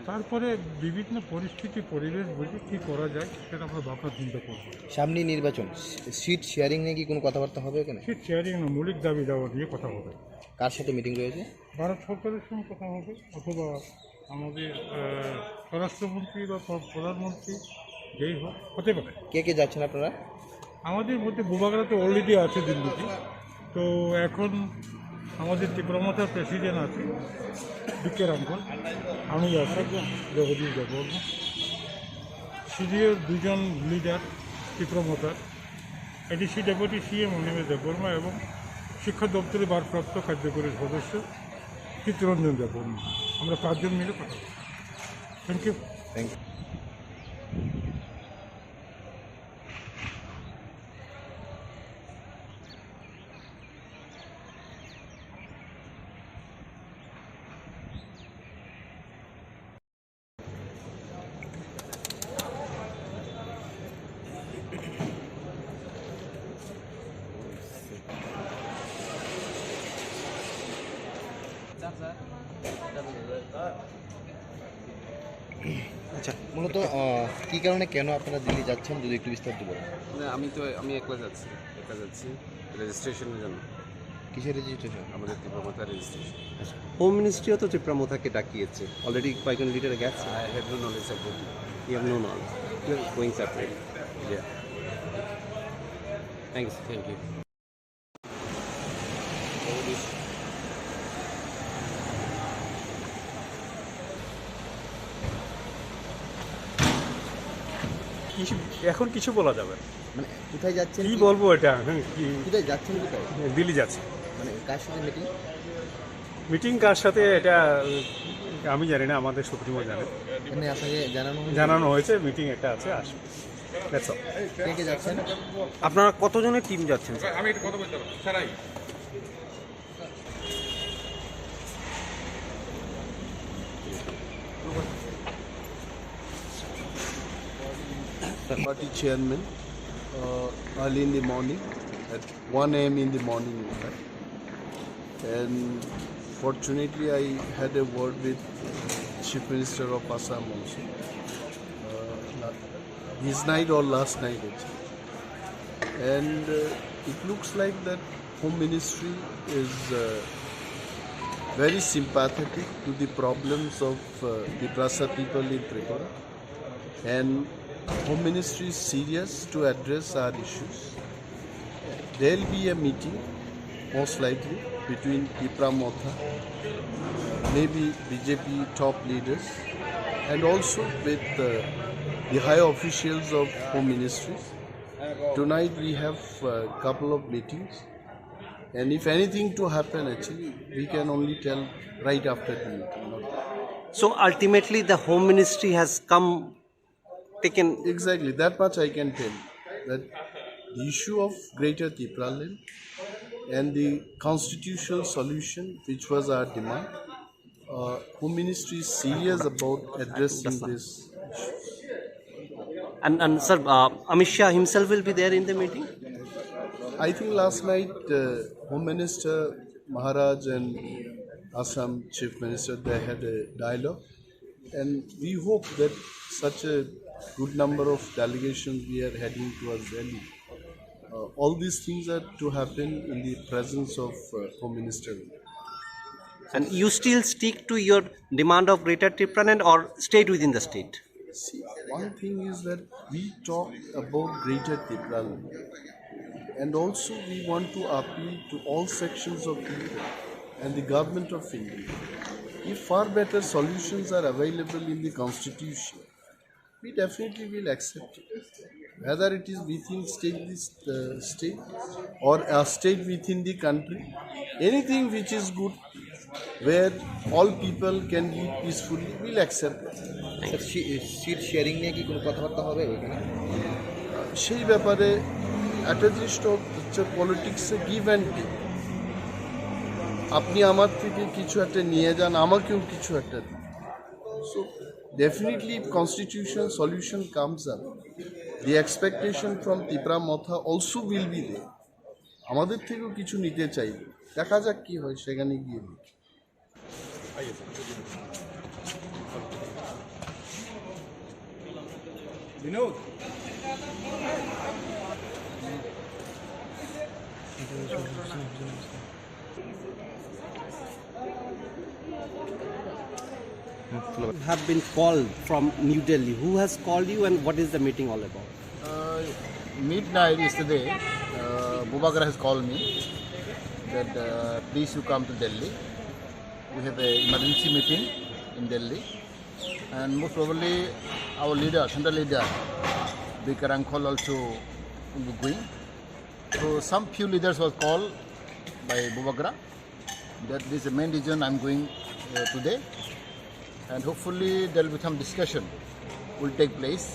তারপরে বিভিন্ন পরিস্থিতি, পরিবেশ বুঝে কী করা যায় সেটা আমরা ভাবনা চিন্তা করবো। সামনে নির্বাচন, সিট শেয়ারিং নিয়ে কি কোনো কথাবার্তা হবে এখানে? সিট শেয়ারিং না, মৌলিক দাবি দেওয়া নিয়ে কথা হবে। কার সাথে মিটিং রয়েছে? ভারত সরকারের সঙ্গে কথা হবে, অথবা আমাদের স্বরাষ্ট্রমন্ত্রী বা প্রধানমন্ত্রী, যেই হোক, হতে পারে। কে কে যাচ্ছেন আপনারা? আমাদের মধ্যে বুবাগরা তো অলরেডি আছে দিল্লিতে, তো এখন আমাদের টিপ্রামথার প্রেসিডেন্ট আছে বিকের আঙ্কল, আমি আছি, জগদীশ দেববর্মা, সিনিয়র দুজন লিডার টিপ্রামথার, ADC deputy CM Animesh Debbarma এবং শিক্ষা দপ্তরের ভারপ্রাপ্ত কার্যকরী সদস্য চিত্তরঞ্জন দেববর্মা। আমরা 5 জন মিলে কথা বলি। Thank you. Thank you. আচ্ছা, মূলত কী কারণে কেন আপনারা দিল্লি যাচ্ছেন যদি একটু বিস্তারিত বলেন? আমি একলা যাচ্ছি রেজিস্ট্রেশনের জন্য। কিসের রেজিস্ট্রেশন? আমাদের তীব্রমতা রেজিস্ট্রেশন। হোম মিনিস্ট্রিও তো টিপ্রা মোথাকে ডাকিয়েছে, অলরেডি কয়েকজন লিডার গেছে। I have no knowledge about it. You have no knowledge, you are going separate. Yeah. Thank you. Thank you. এখন কিছু বলা যাবে না। মানে কোথায় যাচ্ছেন, কি বলবো এটা? কোথায় যাচ্ছেন, কোথায়? দিল্লি যাচ্ছে। মানে কার সাথে মিটিং? মিটিং কার সাথে এটা আমি জানি না, আমাদের সুপ্রিমো জানে। এমনি আপনাকে জানানো হয়েছে মিটিং একটা আছে, আসবে। That's all. কে কে যাচ্ছেন? আপনারা কতজনের টিম যাচ্ছেন sir? Party chairman early in the morning at 1 a.m. in the morning, in fact. And fortunately, I had a word with Chief Minister of Assam also. This night or last night, actually. and it looks like that Home Ministry is very sympathetic to the problems of the Tiprasa people in Tripura, and Home Ministry is serious to address our issues. There will be a meeting, most likely, between Tipra Mothano, maybe BJP top leaders, and also with the high officials of Home Ministries. Tonight we have a couple of meetings, and if anything to happen, actually, we can only tell right after the meeting. So ultimately, the Home Ministry has taken. Exactly, that much I can tell, that the issue of Greater Tipralandni and the constitutional solution, which was our demand, Home Ministry is serious about addressing this. And sir, Amit Shah himself will be there in the meeting? I think last night Home Minister Maharaj and Assam Chief Minister, they had a dialogue, and we hope that such a good number of delegations we are heading towards Delhi. All these things are to happen in the presence of Home Minister. And you still stick to your demand of Greater Tipralandni or stayed within the state? See, one thing is that we talk about Greater Tipralandni, and also we want to appeal to all sections of people and the government of India. If far better solutions are available in the constitution, we definitely will accept it. Whether it is within state or a state within the country, anything which is good, where all people can live peacefully, we'll accept it. Sir seat sharing নিয়ে কি কোনো কথাবার্তা হবে এখানে? সেই ব্যাপারে একটা জিনিস তো হচ্ছে পলিটিক্সে গিভ অ্যান্ড টেক। আপনি আমার থেকে কিছু একটা নিয়ে যান, আমাকেও কিছু একটা দিন। So definitely if constitutional solution comes up, the expectation from Tipra Motha also will be there. আমাদের থেকেও কিছু নিতে চাইবে, দেখা যাক কি হয় সেখানে গিয়ে। Binod Have been called from New Delhi. Who has called you and what is the meeting all about? Midnight yesterday, Bubagra has called me that please you come to Delhi. We have an emergency meeting in Delhi, and most probably our leader, central leader, Ringhorkha also will be going. So some few leaders were called by Bubagra. That is the main reason I'm going today, and hopefully there will be some discussion will take place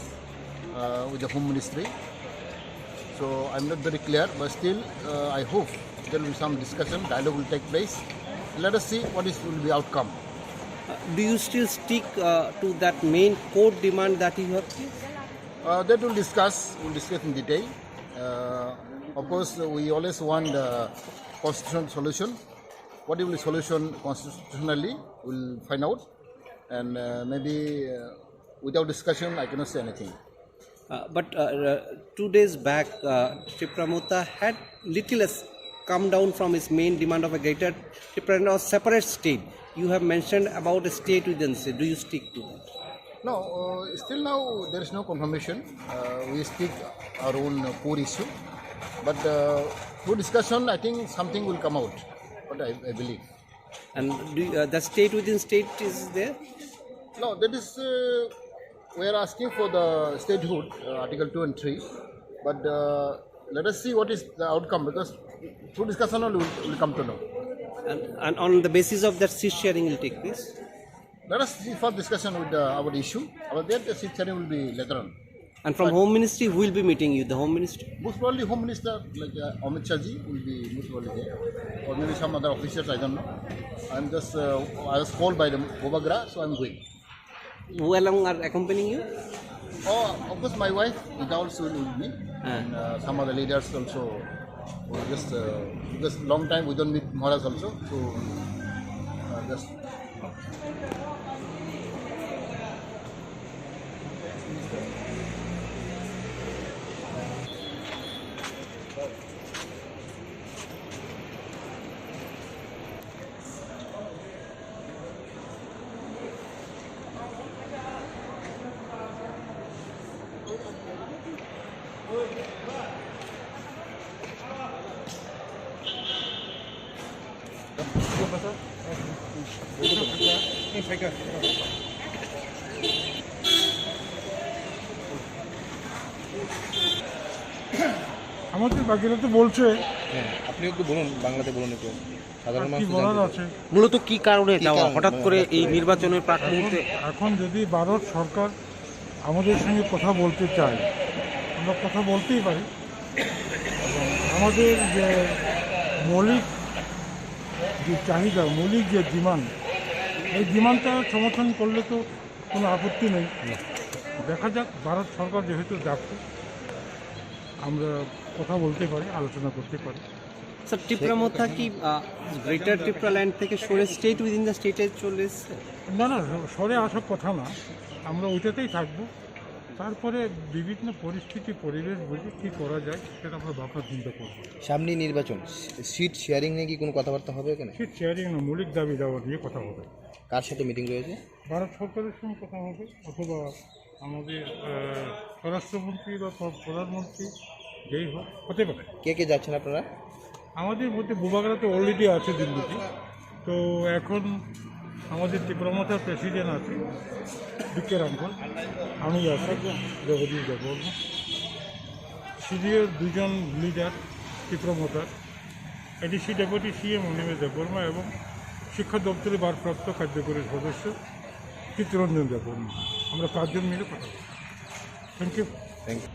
with the Home Ministry. So I'm not very clear, but still I hope there will be some discussion, dialogue will take place. Let us see what will be outcome. Do you still stick to that main court demand that you have? That we'll discuss in detail. Of course, we always want constitutional solution. What will be solution constitutionally, we'll find out. And maybe without discussion, I cannot say anything. But 2 days back, Tipra Mothano had little less come down from its main demand of a greater Tipralandni or separate state. You have mentioned about a state within state. Do you stick to that? No, still now there is no confirmation. We speak our own core issue. But through discussion, I think something will come out. What I believe. And the state within state is there? No, that is we are asking for the statehood, Article 2 and 3. But let us see what is the outcome, because through discussion we'll come to know. And on the basis of that, seat sharing will take place? Let us see for discussion with our issue. Our the seat sharing will be later on. And from Home Ministry, who will be meeting you? The Home Ministry? Most probably Home Minister like Amit Shah ji will be most probably there, or maybe some other officials. I don't know. I'm just I was called by the Bubagra, so I'm going. Who along are accompanying you? Oh, of course, my wife is also with me, and some other leaders also. Just because long time we don't meet Maharaj also, so just. আমাদের বাকিরা তো বলছে হ্যাঁ, আপনি একটু বলুন, বাংলাতে বলুন একটু, সাধারণ কি মানুষ তো বলার জানতে আছে। মূলত কি কারণে কি যাওয়া কারণে? হঠাৎ করে এই নির্বাচনের প্রাক এখন মুহূর্তে? এখন যদি ভারত সরকার আমাদের সঙ্গে কথা বলতে চায়, আমরা কথা বলতেই পারি। এবং আমাদের যে মৌলিক যে চাহিদা, মৌলিক যে ডিমান্ড, এই ডিমান্ডটা সমর্থন করলে তো কোনো আপত্তি নেই। দেখা যাক, ভারত সরকার যেহেতু ডাকছে, আমরা কথা বলতে পারি, আলোচনা করতে পারি। স্যার, টিপ্রা মোথা কি গ্রেটার টিপ্রাল্যান্ড থেকে সরে স্টেট উইদিন দ্য স্টেটে চলে এসছে? না না, সরে আসার কথা না, আমরা ওইটাতেই থাকবো। তারপরে বিভিন্ন পরিস্থিতি, পরিবেশ বুঝে কী করা যায় সেটা আমরা ভাবনা চিন্তা করবো। সামনে নির্বাচন, সিট শেয়ারিং নিয়ে কি কোনো কথাবার্তা হবে এখানে? ঠিক শেয়ারিং না, মৌলিক দাবি দেওয়া নিয়ে কথা হবে। কার সাথে মিটিং রয়েছে? ভারত সরকারের সঙ্গে কথা হবে, অথবা আমাদের স্বরাষ্ট্রমন্ত্রী বা প্রধানমন্ত্রী, যেই হোক, হতে পারে। কে কে যাচ্ছেন আপনারা? আমাদের মধ্যে বুবাগরা তো অলরেডি আছে দিল্লিতে, তো এখন আমাদের টিপ্রামথার প্রেসিডেন্ট আছে বিকেরাঙ্কল, আমি আছি, জগদীশ দেববর্মা, সিরিয়ার দুজন লিডার টিপ্রামথার, ADC deputy CM Animesh Debbarma এবং শিক্ষা দপ্তরের ভারপ্রাপ্ত কার্যকরী সদস্য চিত্তরঞ্জন দেববর্মা। আমরা 5 জন মিলে কথা বলছি। Thank you. Thank you.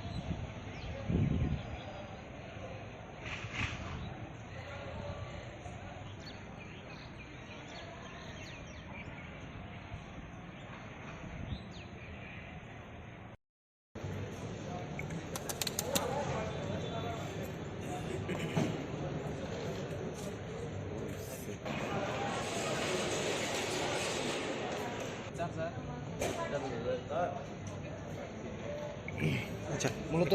আচ্ছা, মূলত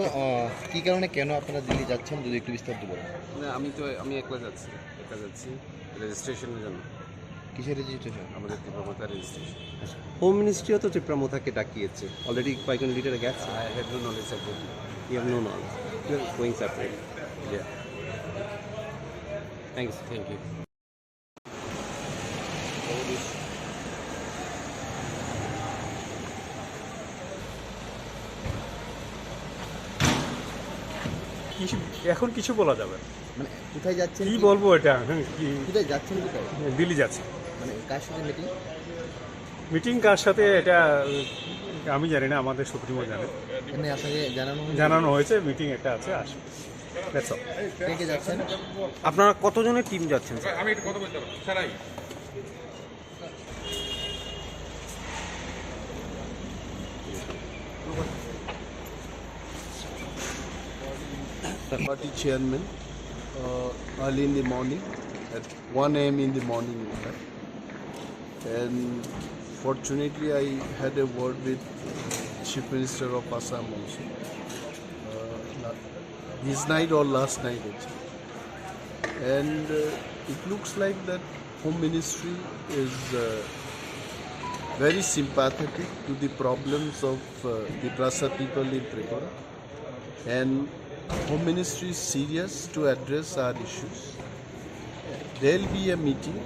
কি কারণে, কেন আপনারা দিল্লি যাচ্ছেন যদি একটু বিস্তারিত বলেন? না, আমি একা যাচ্ছি রেজিস্ট্রেশনের জন্য। কিসের রেজিস্ট্রেশন? আমাদের তীব্রতা রেজিস্ট্রেশন। হোম মিনিস্ট্রিও তো টিপ্রা মোথাকে ডাকিয়েছে, অলরেডি কয়েকজন লিডার গেছে। I have no knowledge about it. You have no knowledge, you are going separate. Yeah. Thank you. Thank you. এখন কিছু বলা যাবে না। মানে কোথায় যাচ্ছেন? কি বলবো এটা, কি কোথায় যাচ্ছেন? কোথায়? দিল্লি যাচ্ছে। মানে কার সাথে মিটিং? মিটিং কার সাথে এটা আমি জানি না, আমাদের সুপ্রিমো জানে। এখানে আপনাকে জানানো হয়েছে মিটিং একটা আছে, আসবে। That's all. কে কে যাচ্ছেন? আপনারা কতজনের টিম যাচ্ছেন? Party chairman early in the morning at 1 a.m. in the morning, in fact. And fortunately, I had a word with Chief Minister of Assam also. This night or last night, actually. And it looks like that Home Ministry is very sympathetic to the problems of the Prasa people in Tripura. And Home Ministry is serious to address our issues. There will be a meeting,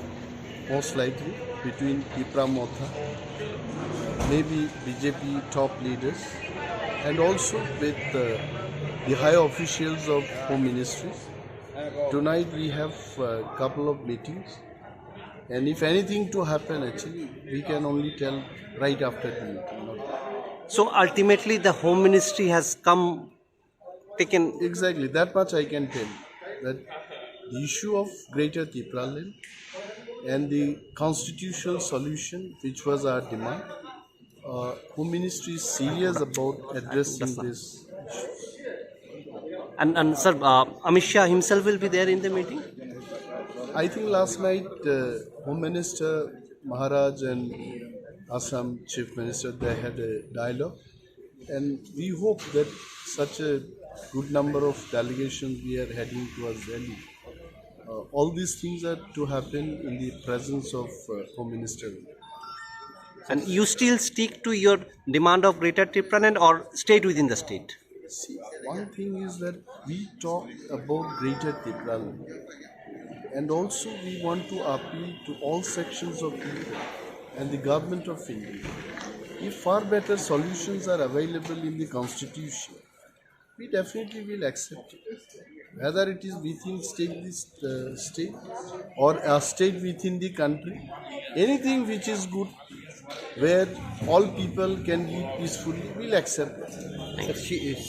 most likely, between Tipra Motha, maybe BJP top leaders, and also with the high officials of Home Ministries. Tonight we have a couple of meetings, and if anything to happen, actually, we can only tell right after the meeting. So ultimately the Home Ministry has taken. Exactly, that much I can tell, that the issue of Greater Tipralandni and the constitutional solution, which was our demand, Home Ministry is serious about addressing this. And sir, Amit Shah himself will be there in the meeting? I think last night Home Minister Maharaj and Assam Chief Minister, they had a dialogue, and we hope that such a good number of delegations we are heading towards Delhi. All these things are to happen in the presence of Home Minister. And you still stick to your demand of Greater Tipralandni or state within the state? See, one thing is that we talk about Greater Tipralandni, And also we want to appeal to all sections of people and the government of India. If far better solutions are available in the constitution, we definitely will accept it. Whether it is within state or a state within the country, anything which is good, where all people can live peacefully, we'll accept it. Sir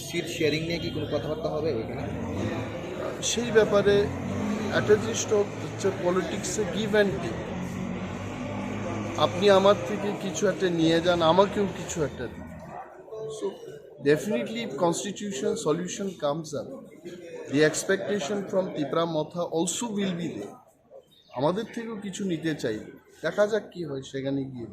seat sharing নিয়ে কি কোনো কথাবার্তা হবে এখানে? সেই ব্যাপারে একটা জিনিস তো হচ্ছে পলিটিক্সে গিভ অ্যান্ড টেক। আপনি আমার থেকে কিছু একটা নিয়ে যান, আমাকেও কিছু একটা দিন। So definitely if constitution solution comes up, the expectation from Tipra Motha also will be there. আমাদের থেকেও কিছু নিতে চাই, দেখা যাক কি হয় সেখানে গিয়ে।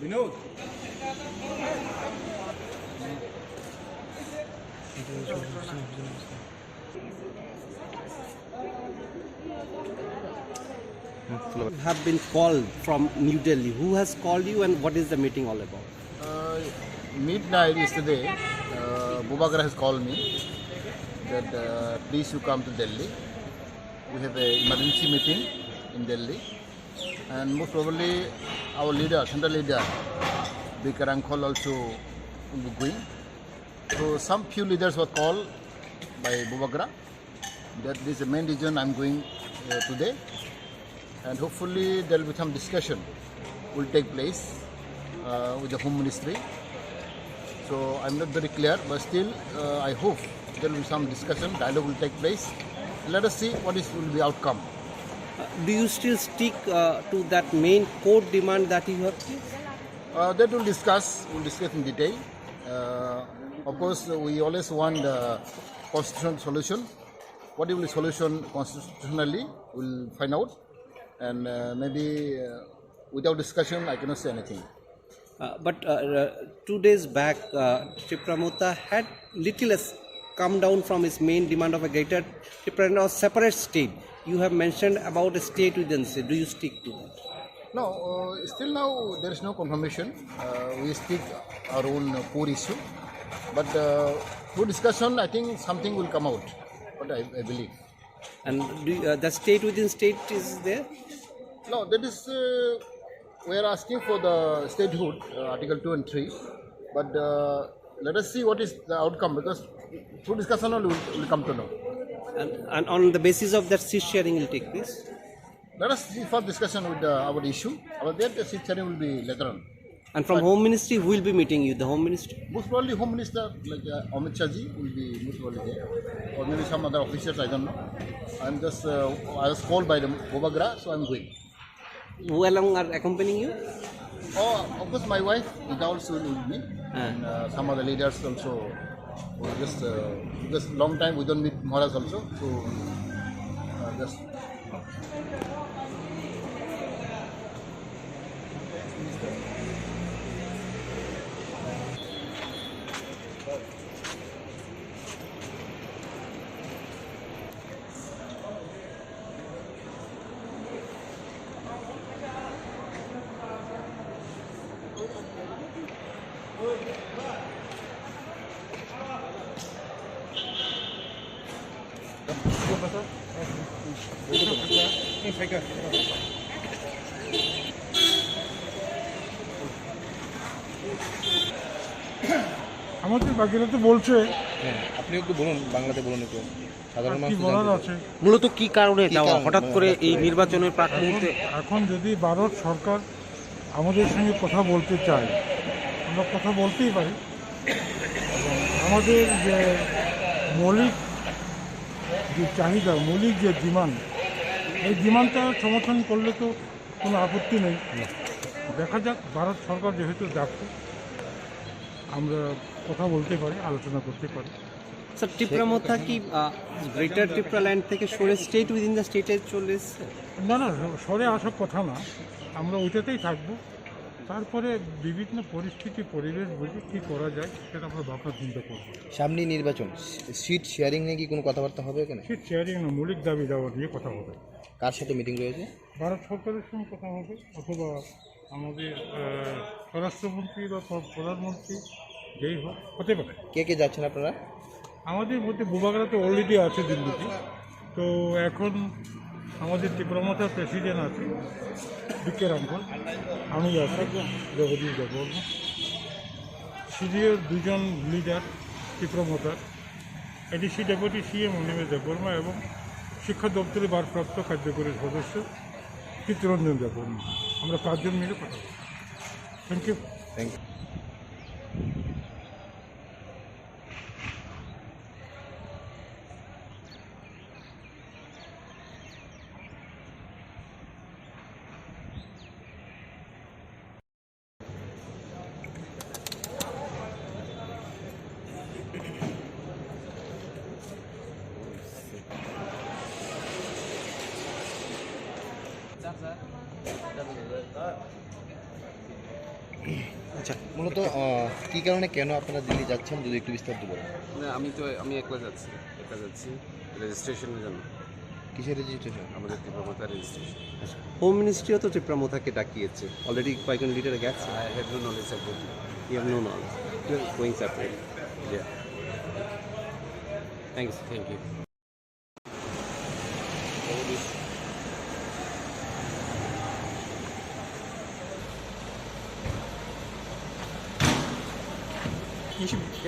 Binod Have been called from New Delhi. Who has called you and what is the meeting all about? Midnight yesterday, Bubagra has called me that please you come to Delhi. We have an emergency meeting in Delhi, and most probably our leader, central leader, Ringhorkha also will be going. So some few leaders were called by Bubagra. That is the main reason I'm going today, and hopefully there will be some discussion will take place with the Home Ministry. So I'm not very clear, but still I hope there will be some discussion, dialogue will take place. Let us see what will be outcome. Do you still stick to that main core demand that you have? That we'll discuss in detail. Of course, we always want the constitutional solution. What will be solution constitutionally, we'll find out. And maybe without discussion, I cannot say anything. But 2 days back, Tipralandni had little less come down from its main demand of a greater Tipralandni or separate state. You have mentioned about a state within state. Do you stick to that? No, still now there is no confirmation. We speak our own core issue. But through discussion, I think something will come out. What I believe. And the state within state is there? No, that is we are asking for the statehood, Article 2 and 3. But let us see what is the outcome, because through discussion will come to know. And on the basis of that, seat sharing will take place? Let us see for discussion with our issue. Our there the seat sharing will be later on. And from Home Ministry, who will be meeting you? The Home Ministry? Most probably Home Minister like Amit Shah will be most probably there, or maybe some other officers. I don't know. I'm just I was called by the Bubagra, so I'm going. Who along are accompanying you? Oh, of course, my wife is also with me, and some other leaders also. Just long time we don't meet Maharaj also, so just. আমাদের বাকিরা তো বলছে, আপনি একটু বলুন, বাংলাতে বলুন একটু, সাধারণ কি মানুষ বলার আছে। মূলত কি কারণে যাওয়া হঠাৎ করে এই নির্বাচনের প্রাক মুহূর্তে? এখন যদি ভারত সরকার আমাদের সঙ্গে কথা বলতে চায়, আমরা কথা বলতেই পারি। এবং আমাদের যে মৌলিক যে চাহিদা, মৌলিক যে ডিমান্ড, এই ডিমান্ডটা সমর্থন করলে তো কোনো আপত্তি নেই। দেখা যাক, ভারত সরকার যেহেতু ডাকছে, আমরা কথা বলতে পারি, আলোচনা করতে পারি। স্যার, টিপ্রামথা কি গ্রেটার টিপ্রাল্যান্ড থেকে সরে স্টেট উইদিন দ্য স্টেটে চলে এসছে? না না, সরে আসার কথা না, আমরা ওইটাতেই থাকবো। তারপরে বিভিন্ন পরিস্থিতি, পরিবেশ বুঝে কী করা যায় সেটা আমরা ভাবনা চিন্তা করবো। সামনে নির্বাচন, সিট শেয়ারিং নিয়ে কি কোনো কথাবার্তা হবে এখানে? সিট শেয়ারিং না, মৌলিক দাবি দেওয়া নিয়ে কথা হবে। কার সাথে মিটিং রয়েছে? ভারত সরকারের সঙ্গে কথা হবে, অথবা আমাদের স্বরাষ্ট্রমন্ত্রী বা প্রধানমন্ত্রী যেই হোক হতে পারে। কে কে যাচ্ছেন আপনারা? আমাদের মধ্যে বুবাগরা তো অলরেডি আছে দিল্লিতে, তো এখন আমাদের ত্রিপুরামাথার প্রেসিডেন্ট আছে বিকের আঙ্কল, আমি আছি জগদীশ দেববর্মা, সিনিয়র দুজন লিডার ত্রিপুরামাথার, ADC deputy CM Animesh Debbarma এবং শিক্ষা দপ্তরের ভারপ্রাপ্ত কার্যকরী সদস্য চিত্তরঞ্জন দেববর্মা। আমরা 5 জন মিলে কথা বলছি। Thank you. Thank you. আচ্ছা, মূলত কী কারণে কেন আপনারা দিল্লি যাচ্ছেন যদি একটু বিস্তারিত বলেন। আমি একলা যাচ্ছি রেজিস্ট্রেশনের জন্য। কিসের রেজিস্ট্রেশন? আমাদের ত্রিপুরা রেজিস্ট্রেশন। হোম মিনিস্ট্রিও তো টিপ্রামোথাকে ডাকিয়েছে, অলরেডি কয়েকজন লিডার গেছে। I have no knowledge about it. You have no knowledge, you are going separate. Thank you.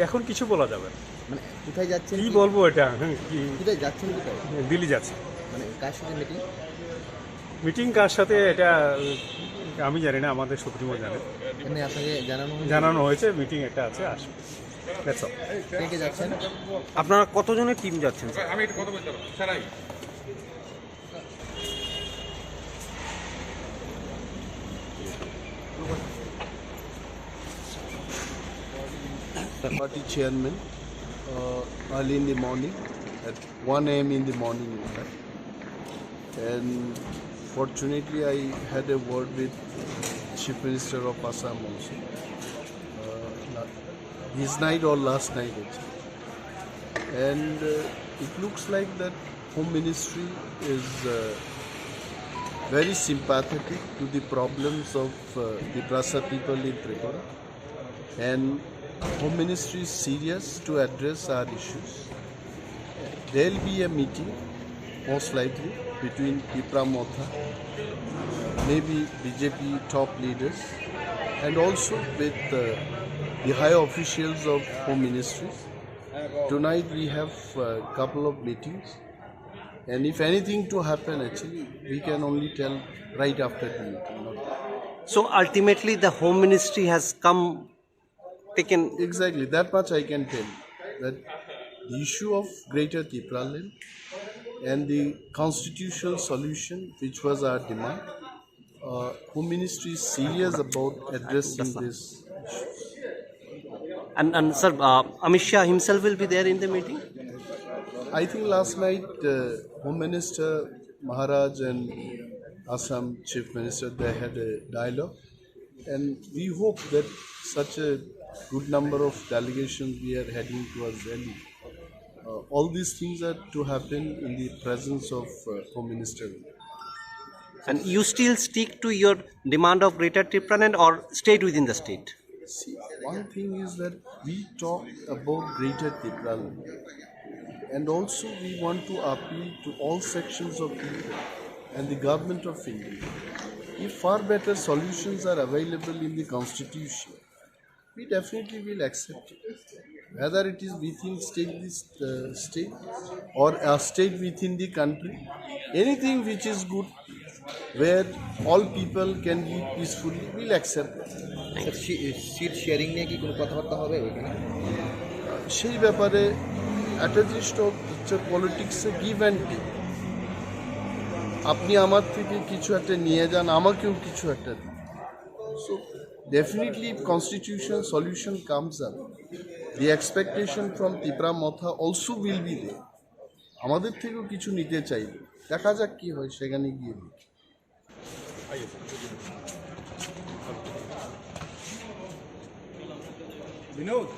এখন কিছু বলা যাবে না। মানে কোথায় যাচ্ছেন? কি বলবো এটা? হ্যাঁ, কি কোথায় যাচ্ছেন? কোথায়? দিল্লি যাচ্ছে। মানে কার সাথে মিটিং? মিটিং কার সাথে এটা আমি জানি না, আমাদের সুপ্রিমো জানে। এখানে আপনাকে জানানো হয়েছে মিটিং একটা আছে, আসবে। That's all. কে কে যাচ্ছেন? আপনারা কতজনের টিম যাচ্ছেন? Party chairman early in the morning at 1 a.m. in the morning in fact. And fortunately I had a word with Chief Minister of Assam also this night or last night actually. And it looks like that Home Ministry is very sympathetic to the problems of the Prasa people in Tripura, and Home Ministry is serious to address our issues. There will be a meeting most likely between Tipra maybe BJP top leaders, and also with the high officials of Home Ministries. Tonight we have a couple of meetings, and if anything to happen actually we can only tell right after the meeting. So ultimately the Home Ministry has taken. Exactly, that much I can tell you, that the issue of Greater Tipralandni and the constitutional solution, which was our demand, Home Ministry is serious about addressing this issues. And sir, Amit Shah himself will be there in the meeting? I think last night Home Minister Maharaj and Assam Chief Minister, they had a dialogue, and we hope that such a good number of delegations we are heading towards Delhi. All these things are to happen in the presence of Home Minister. And you still stick to your demand of Greater Tipralandni or stayed within the state? See, one thing is that we talk about Greater Tipralandni, and also we want to appeal to all sections of people and the government of India. If far better solutions are available in the constitution, we definitely will accept it. Whether it is within state or a state within the country, anything which is good, where all people can live peacefully, we'll accept it. Seat sharing নিয়ে কি কোনো কথাবার্তা হবে এখানে? সেই ব্যাপারে একটা জিনিস হচ্ছে পলিটিক্সে গিভ অ্যান্ড টেক। আপনি আমার থেকে কিছু একটা নিয়ে যান, আমাকেও কিছু একটা দিন। So definitely if constitutional solution comes up, the expectation from Tipra also will be there. আমাদের থেকেও কিছু নিতে চাইবে, দেখা যাক কি হয় সেখানে গিয়ে। Binod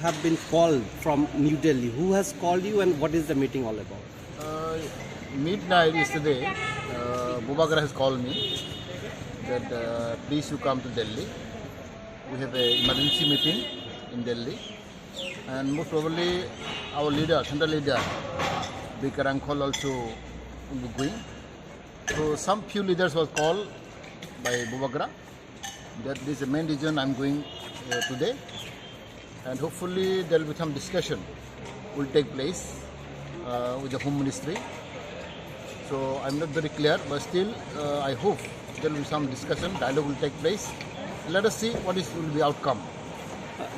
have been called from New Delhi. Who has called you and what is the meeting all about? Midnight yesterday, Bubagra has called me that please you come to Delhi. We have an emergency meeting in Delhi, and most probably our leader, central leader, Ringhorkha also will be going. So some few leaders were called by Bubagra. That is the main reason I'm going today, and hopefully there will be some discussion will take place with the Home Ministry. So I'm not very clear, but still I hope there will be some discussion, dialogue will take place. Let us see what will be the outcome.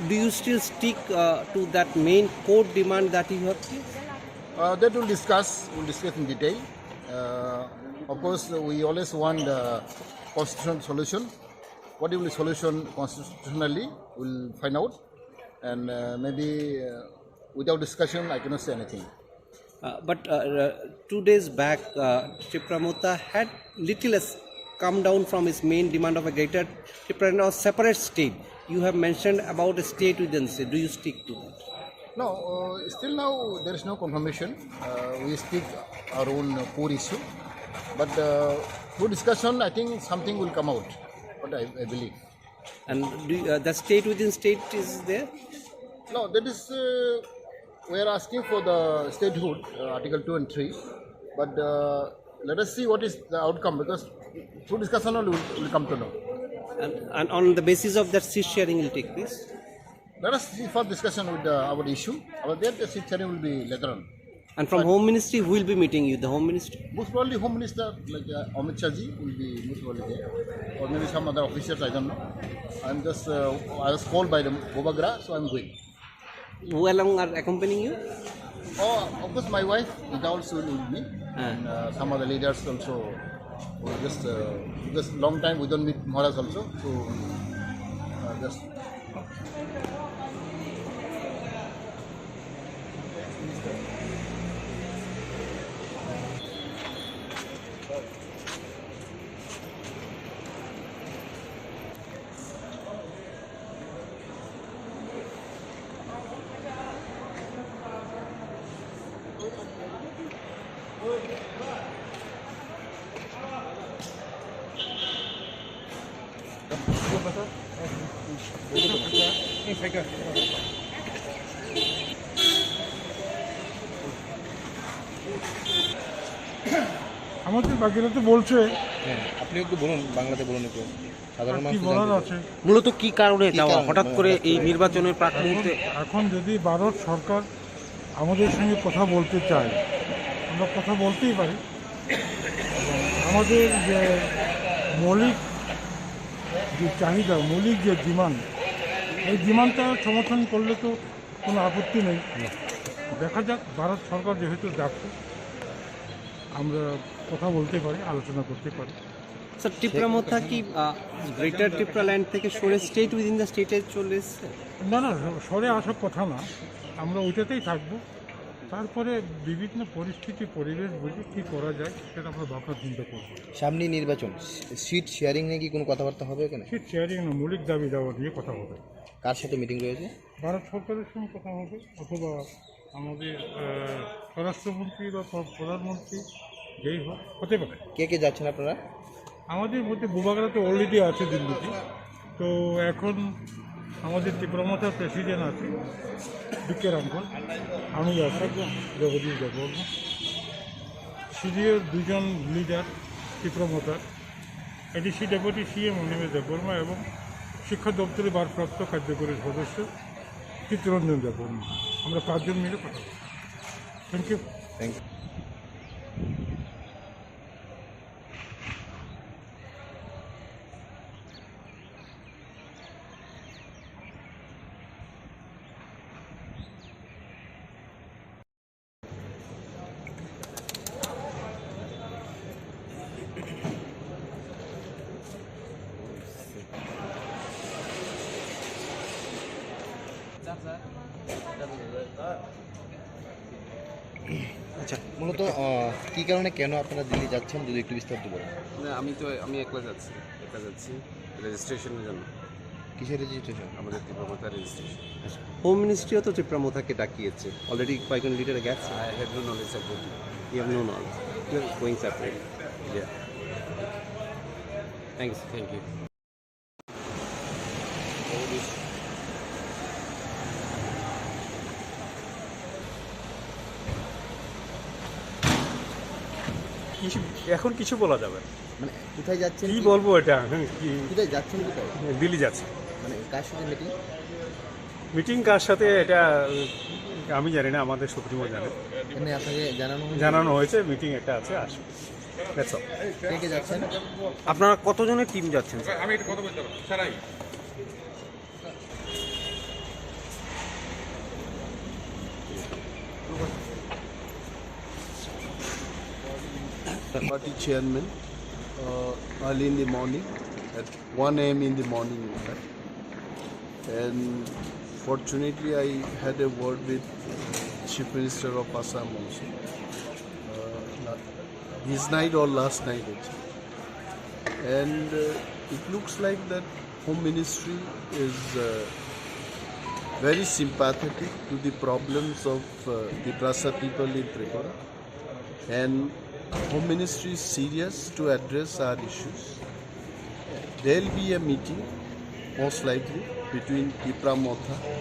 Do you still stick to that main core demand that you have placed? That we'll discuss in detail. Of course, we always want the constitutional solution. What will be the solution constitutionally, we'll find out. And maybe without discussion, I cannot say anything. But 2 days back, Tipralandni had little less come down from its main demand of a greater Tipralandni or separate state. You have mentioned about a state within state. Do you stick to that? No, still now there is no confirmation. We stick our own core issue. But through discussion, I think something will come out. What I believe. And the state within state is there? No, that is we are asking for the statehood, Article 2 and 3. But let us see what is the outcome, because through discussion only will come to know. And on the basis of that, seat sharing will take place? Let us see for discussion with our issue. Our the seat sharing will be later on. And from Home Ministry, who will be meeting you? The Home Ministry? Most probably Home Minister like Amit Shah ji will be most probably there, or maybe some other officials. I don't know. I'm just I was called by the Bubagra, so I'm going. Who along are accompanying you? Oh, of course, my wife is also with me, and some other leaders also. Just because long time we don't meet Maharaj also, so just. আমাদের বাকিরা তো বলছে, আপনি একটু বলুন, বাংলাতে বলুন একটু, সাধারণ কি মানুষ বলার আছে। মূলত কি কারণে যাওয়া কারণে? হঠাৎ করে এই নির্বাচনের প্রাক মুহূর্তে? এখন যদি ভারত সরকার আমাদের সঙ্গে কথা বলতে চায়, আমরা কথা বলতেই পারি। এবং আমাদের যে মৌলিক যে চাহিদা, মৌলিক যে ডিমান্ড, এই ডিমান্ডটা সমর্থন করলে তো কোনো আপত্তি নেই। দেখা যাক, ভারত সরকার যেহেতু ডাকছে, আমরা কথা বলতে পারি, আলোচনা করতে পারি। স্যার, টিপ্রামোথা কি গ্রেটার টিপ্রাল্যান্ড থেকে সরে স্টেট উইদিন দ্য স্টেটে চলে এসছে? না না, সরে আসার কথা না, আমরা ওইটাতেই থাকবো। তারপরে বিভিন্ন পরিস্থিতি, পরিবেশ বুঝে কী করা যায় সেটা আমরা ভাবনা চিন্তা করবো। সামনে নির্বাচন, সিট শেয়ারিং নিয়ে কি কোনো কথাবার্তা হবে এখানে? সিট শেয়ারিং না, মৌলিক দাবি দেওয়া নিয়ে কথা হবে। কার সাথে মিটিং রয়েছে? ভারত সরকারের সঙ্গে কথা হবে, অথবা আমাদের স্বরাষ্ট্রমন্ত্রী বা প্রধানমন্ত্রী, যেই হোক, হতে পারে। কে কে যাচ্ছেন আপনারা? আমাদের মধ্যে বুবাগরা তো অলরেডি আছে দিল্লিতে, তো এখন আমাদের টিপ্রামোথার প্রেসিডেন্ট আছে রিংহরখা, আমি আছি, জগদীশ দেববর্মা, সিরিয়ার দুজন লিডার টিপ্রামোথার, ADC deputy CM Animesh Debbarma এবং শিক্ষা দপ্তরের ভারপ্রাপ্ত কার্যকরী সদস্য চিত্তরঞ্জন দেববর্মা। আমরা 5 জন মিলে কথা বলছি। Thank you. Thank you. আচ্ছা, মূলত কী কারণে, কেন আপনারা দিল্লি যাচ্ছেন যদি একটু বিস্তারিত বলেন? আমি একলা যাচ্ছি রেজিস্ট্রেশনের জন্য। কিসের রেজিস্ট্রেশন? আমাদের তীব্রমতা রেজিস্ট্রেশন। হোম মিনিস্ট্রিও তো টিপ্রামোথাকে ডাকিয়েছে অলরেডি কয়েকজন লিডার গেছে। I have no knowledge about it. You have no knowledge. You are going separate. Yeah. Thanks. Thank you. এখন কিছু বলা যাবে না। মানে কোথায় যাচ্ছেন? কি বলবো এটা কি কোথায় যাচ্ছেন কোথায়? দিল্লি যাচ্ছে। মানে কার সাথে মিটিং? মিটিং কার সাথে এটা আমি জানি না, আমাদের সুপ্রিমো জানে। এমনি আপনাকে জানানো হয়েছে মিটিং একটা আছে, আসবে। That's all. কে কে যাচ্ছেন? আপনারা কতজনের টিম যাচ্ছেন? Party chairman early in the morning at 1 a.m. in the morning, in fact. And fortunately, I had a word with Chief Minister of Assam also. This night or last night, actually. And it looks like that Home Ministry is very sympathetic to the problems of the Prasa people in Tripura. And Home Ministry is serious to address our issues. There will be a meeting, most likely, between Tipra Mothano,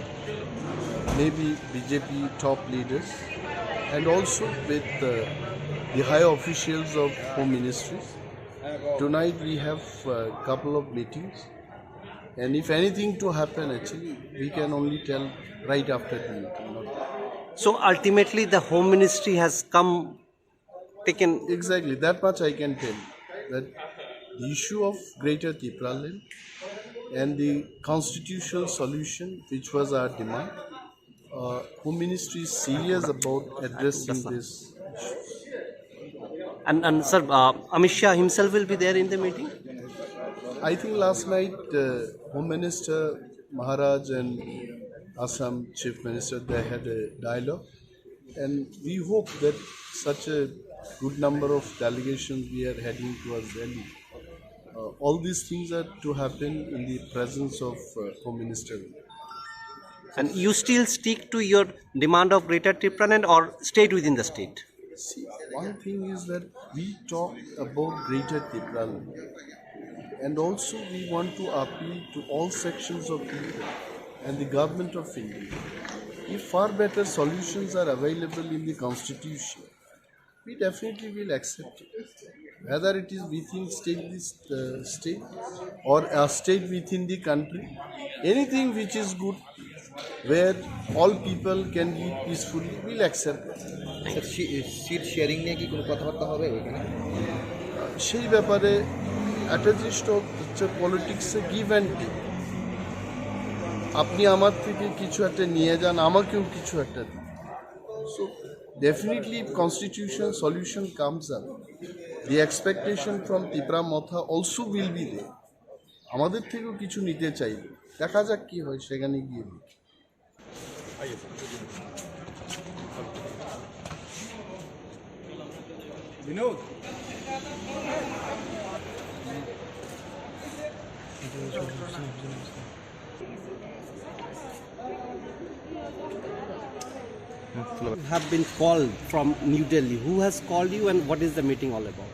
maybe BJP top leaders, and also with the high officials of Home Ministries. Tonight we have a couple of meetings, and if anything to happen, actually, we can only tell right after the meeting. So ultimately, the Home Ministry has taken. Exactly, that much I can tell you, that the issue of Greater Tipralandni and the constitutional solution, which was our demand, Home Ministry is serious about addressing this. And sir, Amit Shah himself will be there in the meeting? I think last night Home Minister Maharaj and Assam Chief Minister, they had a dialogue, and we hope that such a good number of delegations we are heading towards Delhi. All these things are to happen in the presence of Home Minister. And you still stick to your demand of Greater Tipralandni or stayed within the state? See, one thing is that we talk about Greater Tipralandni, and also we want to appeal to all sections of people and the government of India. If far better solutions are available in the constitution, we definitely will accept it. Whether it is within state or a state within the country, anything which is good, where all people can live peacefully, we'll accept it. Seat sharing নিয়ে কি কোনো কথাবার্তা হবে এখানে? সেই ব্যাপারে একটা জিনিস হচ্ছে পলিটিক্সে গিভ অ্যান্ড টেক। আপনি আমার থেকে কিছু একটা নিয়ে যান, আমাকেও কিছু একটা দিন। So definitely if constitution solution comes up, the expectation from Tipra Mothano also will be there. আমাদের থেকেও কিছু নিতে চাইবে, দেখা যাক কি হয় সেখানে গিয়ে। Binod Have been called from New Delhi. Who has called you and what is the meeting all about?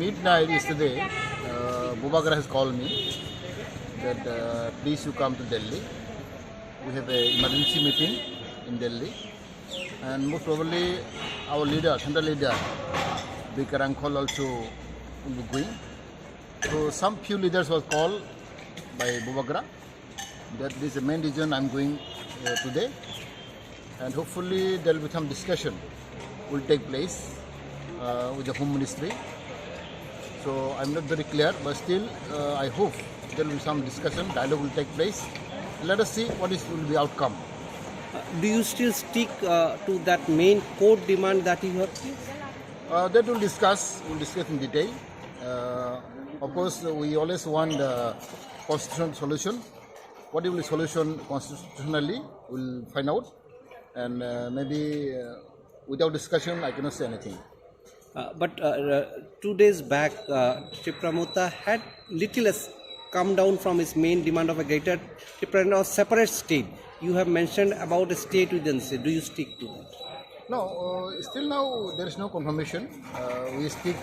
Midnight yesterday, Bubagra has called me that please you come to Delhi. We have an emergency meeting in Delhi, and most probably our leader, central leader, Ringhorkha also will be going. So some few leaders were called by Bubagra that this is the main reason I'm going today, and hopefully there will be some discussion will take place with the Home Ministry. So I'm not very clear, but still I hope there will be some discussion, dialogue will take place. Let us see what will be outcome. Do you still stick to that main core demand that you have? That we'll discuss in detail. Of course, we always want the constitutional solution. What will be solution constitutionally, we'll find out. And maybe without discussion, I cannot say anything. But 2 days back, Tipralamni had little come down from its main demand of a greater Tipralandni or separate state. You have mentioned about a state within state. Do you stick to that? No, still now there is no confirmation. We speak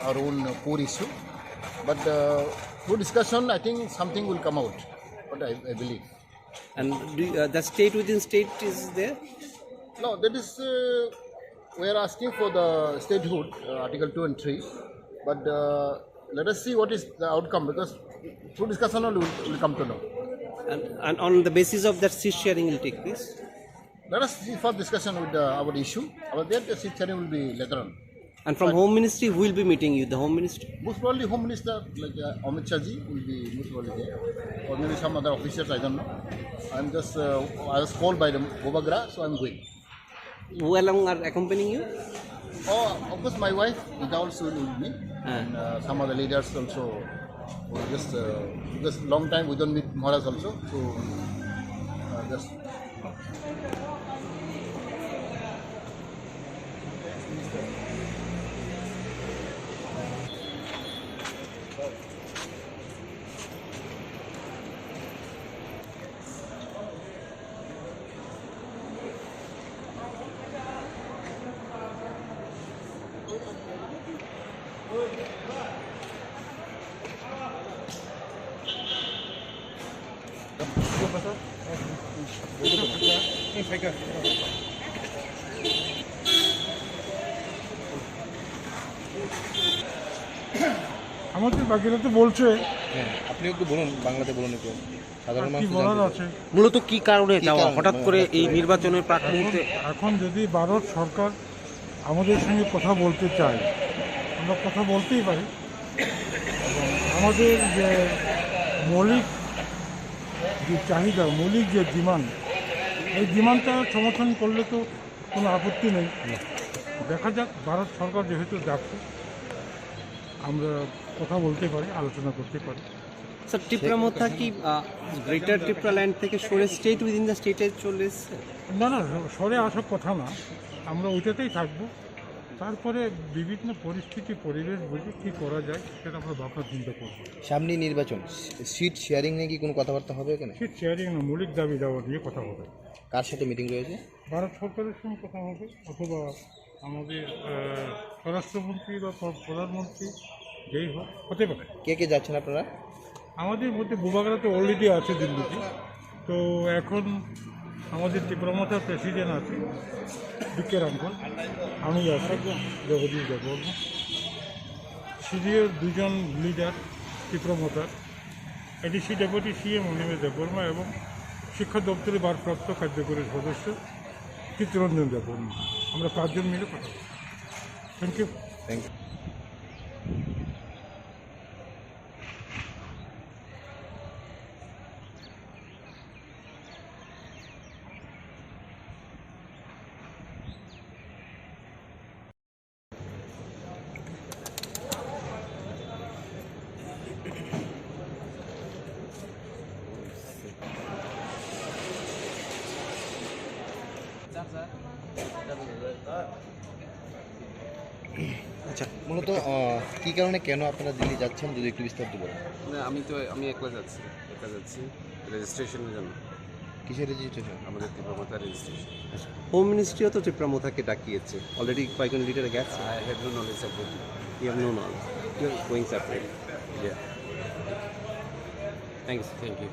our own core issue, but through discussion, I think something will come out. But I believe. And the state within state is there? No, that is we are asking for the statehood, Article 2 and 3. But let us see what is the outcome, because through discussion only will come to know. And on the basis of that, seat sharing will take place. Let us see for discussion with our issue. About that, the seat sharing will be later on. And from Home Ministry, who will be meeting you? The Home Ministry? Most probably Home Minister like Amit Shah ji will be most probably there, or maybe some other officers. I don't know. I'm just I was called by the Bobagra, so I'm going. Who along are accompanying you? Oh, of course, my wife is also with me, and some other leaders also. Just because long time we don't meet Maharaj also, so just. আমাদের বাকিরা তো বলছে আপনি একটু বলুন, বাংলাতে বলুন একটু, সাধারণ কি মানুষ বলার আছে। মূলত কি কারণে কি যাওয়া কারণে? হঠাৎ করে এই নির্বাচনের প্রাক মুহূর্তে? এখন যদি ভারত সরকার আমাদের সঙ্গে কথা বলতে চায়, আমরা কথা বলতেই পারি। এবং আমাদের যে মৌলিক যে চাহিদা, মৌলিক যে ডিমান্ড, এই ডিমান্ডটা সমর্থন করলে তো কোনো আপত্তি নেই। দেখা যাক, ভারত সরকার যেহেতু ডাকছে, আমরা কথা বলতে পারি, আলোচনা করতে পারি। স্যার, টিপ্রা মোথা কি গ্রেটার টিপ্রাল্যান্ড থেকে সরে স্টেট উইদিন দ্য স্টেটে চলে এসছে? না না, সরে আসার কথা না, আমরা ওইটাতেই থাকবো। তারপরে বিভিন্ন পরিস্থিতি, পরিবেশ বুঝে কী করা যায় সেটা আমরা ভাবনা চিন্তা করবো। সামনে নির্বাচন, সিট শেয়ারিং নিয়ে কি কোনো কথাবার্তা হবে এখানে? সিট শেয়ারিং না, মৌলিক দাবি দেওয়া নিয়ে কথা হবে। কার সাথে মিটিং রয়েছে? ভারত সরকারের সঙ্গে কথা হবে, অথবা আমাদের স্বরাষ্ট্রমন্ত্রী বা প্রধানমন্ত্রী, যেই হোক, হতে পারে। কে কে যাচ্ছেন আপনারা? আমাদের মধ্যে বুবাগরা তো অলরেডি আছে দিল্লিতে, তো এখন আমাদের টিপ্রামথার প্রেসিডেন্ট আছে বিকের আঙ্কল, আমি আছি, জগদীশ দেববর্মা, সিরিয়ার দুজন লিডার টিপ্রামথার, ADC deputy CM Animesh Debbarma এবং শিক্ষা দপ্তরের ভারপ্রাপ্ত কার্যকরী সদস্য চিত্তরঞ্জন দেববর্মা। আমরা 5 জন মিলে কথা বলছি। Thank you. Thank you. আচ্ছা, মূলত কী কারণে, কেন আপনারা দিল্লি যাচ্ছেন যদি একটু বিস্তারিত বলেন? আমি একলা যাচ্ছি, রেজিস্ট্রেশনের জন্য। কিসের রেজিস্ট্রেশন? আমাদের তীব্রমাত্রা রেজিস্ট্রেশন। হোম মিনিস্ট্রিও তো টিপ্রা মোথাকে ডাকিয়েছে, অলরেডি কয়েকজন লিডারে গেছে। I have no knowledge about it. You have no knowledge. You are going separate. Yeah. Thanks. Thank you.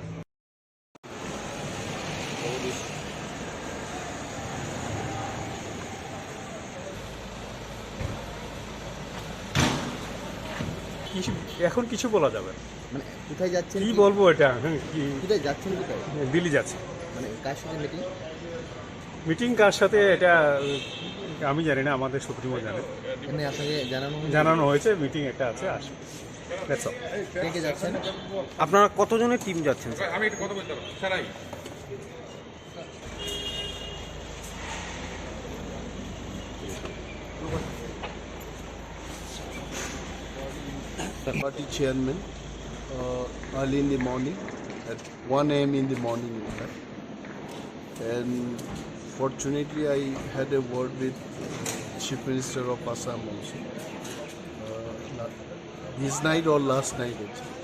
এখন কিছু বলা যাবে না। মানে কোথায় যাচ্ছেন, কি বলবো এটা? কোথায় যাচ্ছেন, কোথায়? দিল্লি যাচ্ছে। মানে কার সাথে মিটিং? মিটিং কার সাথে এটা আমি জানি না, আমাদের সুপ্রিমো জানে। এখানে আপনাকে জানানো হয়েছে মিটিং একটা আছে, আসবে। That's all. কে কে যাচ্ছেন? আপনারা কতজনের টিম যাচ্ছেন? আমি একটু কথা বলতে পারবো, সারাই। Party chairman early in the morning at 1 a.m. in the morning, in fact. And fortunately, I had a word with Chief Minister of Assam also. This night or last night, actually.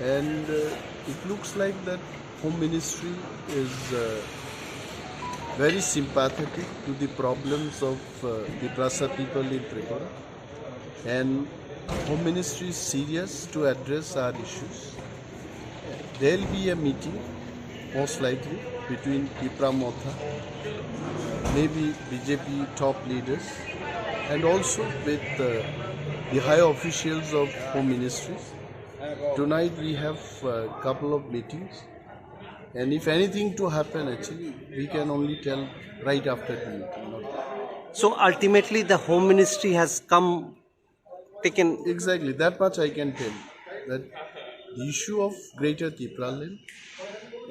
and it looks like that Home Ministry is very sympathetic to the problems of the Tiprasa people in Tripura, and Home Ministry is serious to address our issues. There will be a meeting, most likely, between Tipra Mothano, maybe BJP top leaders, and also with the high officials of Home Ministries. Tonight we have a couple of meetings, and if anything to happen, actually, we can only tell right after the meeting. So ultimately, the Home Ministry has taken. Exactly, that much I can tell you, that the issue of Greater Tipralandni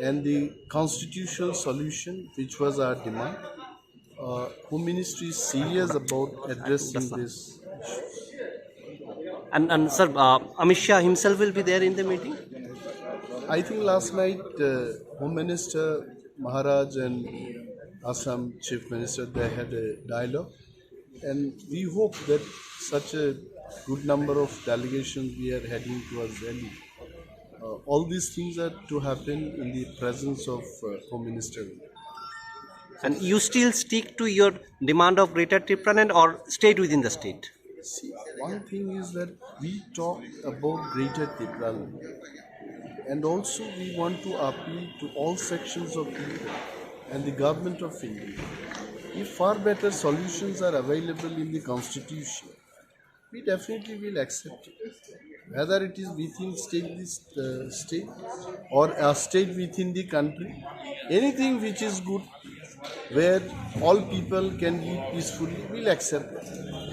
and the constitutional solution, which was our demand, Home Ministry is serious about addressing this. And sir, Amit Shah himself will be there in the meeting? I think last night Home Minister Maharaj and Assam Chief Minister, they had a dialogue, and we hope that such a good number of delegations we are heading towards Delhi. All these things are to happen in the presence of Home Minister. And you still stick to your demand of Greater Tipralandni or stayed within the state? See, one thing is that we talk about Greater Tipralandni, and also we want to appeal to all sections of people and the government of India. If far better solutions are available in the constitution, we definitely will accept it. Whether it is within state or a state within the country, anything which is good, where all people can live peacefully, we'll accept it.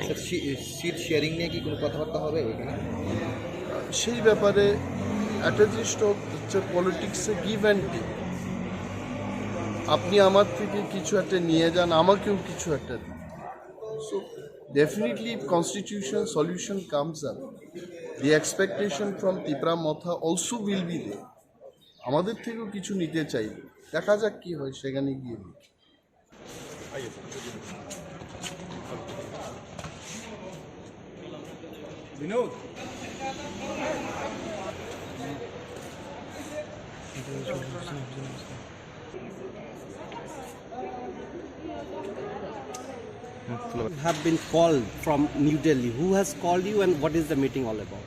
Sir seat sharing নিয়ে কি কোনো কথাবার্তা হবে এখানে? সেই ব্যাপারে একটা জিনিস হচ্ছে পলিটিক্সে গিভ অ্যান্ড টেক। আপনি আমার থেকে কিছু একটা নিয়ে যান, আমাকেও কিছু একটা দিন। So definitely if constitutional solution comes up, the expectation from Tipra Motha also will be there. আমাদের থেকেও কিছু নিতে চাইবে, দেখা যাক কি হয় সেখানে গিয়ে। Binod Have been called from New Delhi. Who has called you and what is the meeting all about?